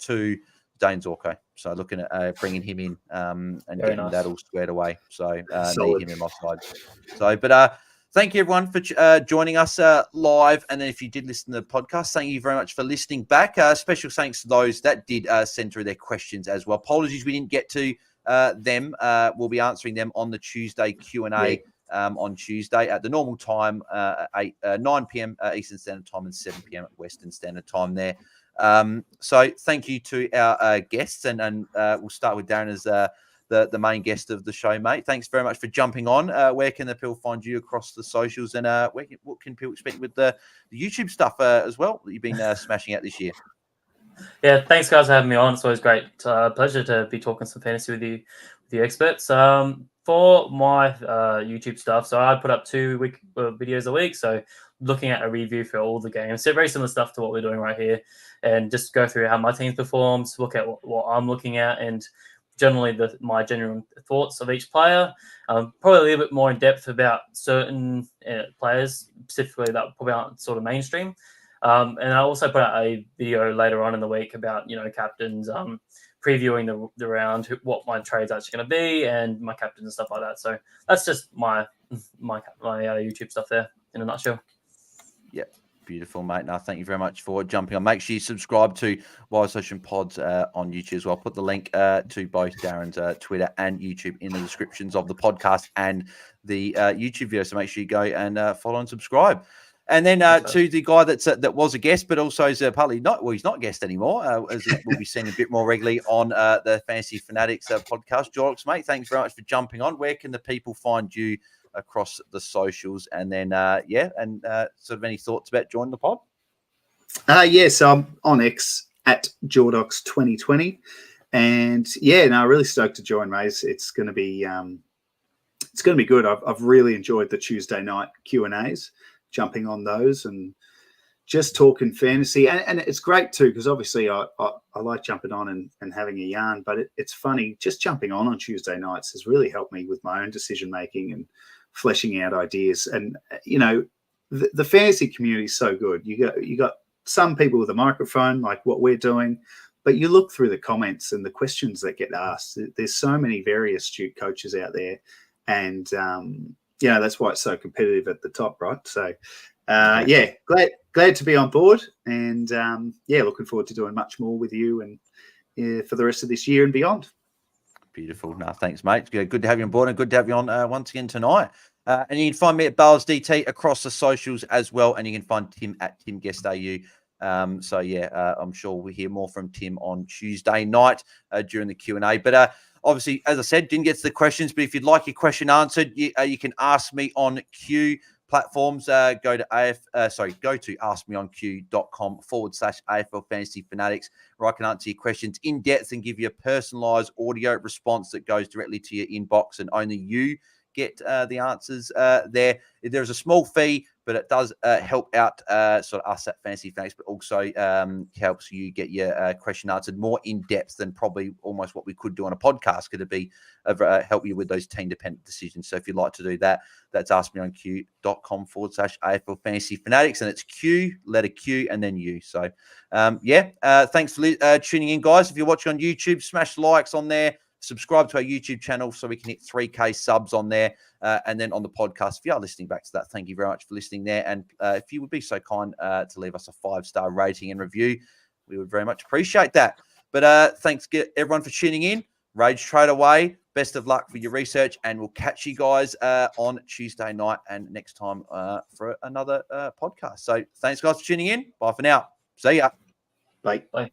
to Dane Zorko. So looking at bringing him in and getting that all squared away. So need him in my side. So, but thank you everyone for joining us live. And then if you did listen to the podcast, thank you very much for listening back. Special thanks to those that did send through their questions as well. Apologies we didn't get to them. We'll be answering them on the Tuesday Q&A on Tuesday at the normal time, 9 p.m. Eastern Standard Time and 7 p.m. Western Standard Time there. So thank you to our guests, and we'll start with Darren as the main guest of the show, mate. Thanks very much for jumping on. Where can the people find you across the socials, and what can people expect with the YouTube stuff as well that you've been smashing out this year? Yeah, thanks guys for having me on. It's always great. Pleasure to be talking some fantasy with you experts. For my YouTube stuff, so I put up 2 videos a week. So looking at a review for all the games. So very similar stuff to what we're doing right here, and just go through how my team performs, look at what I'm looking at, and generally my genuine thoughts of each player. Probably a little bit more in depth about certain players, specifically that probably aren't sort of mainstream. And I also put out a video later on in the week about, captains, previewing the round, what my trade's actually going to be, and my captains and stuff like that. So that's just my YouTube stuff there in a nutshell. Yeah, beautiful, mate. Now, thank you very much for jumping on. Make sure you subscribe to Wild Social Pods on YouTube as well. I'll put the link to both Darren's Twitter and YouTube in the descriptions of the podcast and the YouTube video. So make sure you go and follow and subscribe. And then to the guy that was a guest, but also is partly not. Well, he's not a guest anymore, as we'll be seeing a bit more regularly on the Fantasy Fanatics podcast. Jordox, mate, thanks very much for jumping on. Where can the people find you across the socials? And then, sort of any thoughts about joining the pod? So I'm on X at Jordox 2020, and really stoked to join, mate. It's going to be good. I've really enjoyed the Tuesday night Q&As. Jumping on those and just talking fantasy. And it's great too, because obviously I like jumping on and having a yarn, but it's funny, just jumping on Tuesday nights has really helped me with my own decision-making and fleshing out ideas. And, the fantasy community is so good. You got some people with a microphone, like what we're doing, but you look through the comments and the questions that get asked. There's so many very astute coaches out there, and, that's why it's so competitive at the top, right? So, glad to be on board, and looking forward to doing much more with you and for the rest of this year and beyond. Beautiful. No, thanks, mate. Good to have you on board, and good to have you on once again tonight. And you can find me at Bails DT across the socials as well, and you can find Tim at Tim Guest AU. I'm sure we'll hear more from Tim on Tuesday night during the Q&A. But obviously, as I said, didn't get to the questions, but if you'd like your question answered, you can ask me on Q platforms. Go to askmeonq.com/AFL Fantasy Fanatics, where I can answer your questions in depth and give you a personalised audio response that goes directly to your inbox, and only you get the answers there. There's a small fee, but it does help out sort of us at Fantasy Fanatics, but also helps you get your question answered more in depth than probably almost what we could do on a podcast. Could it be help you with those team-dependent decisions? So if you'd like to do that, that's askmeonq.com/AFL Fantasy Fanatics, and it's Q, letter Q, and then U. So thanks for tuning in, guys. If you're watching on YouTube, smash likes on there. Subscribe to our YouTube channel so we can hit 3K subs on there. And then on the podcast, if you are listening back to that, thank you very much for listening there. And if you would be so kind to leave us a 5-star rating and review, we would very much appreciate that. But thanks everyone for tuning in. Rage Trade away. Best of luck for your research. And we'll catch you guys on Tuesday night and next time for another podcast. So thanks, guys, for tuning in. Bye for now. See ya. Bye. Bye.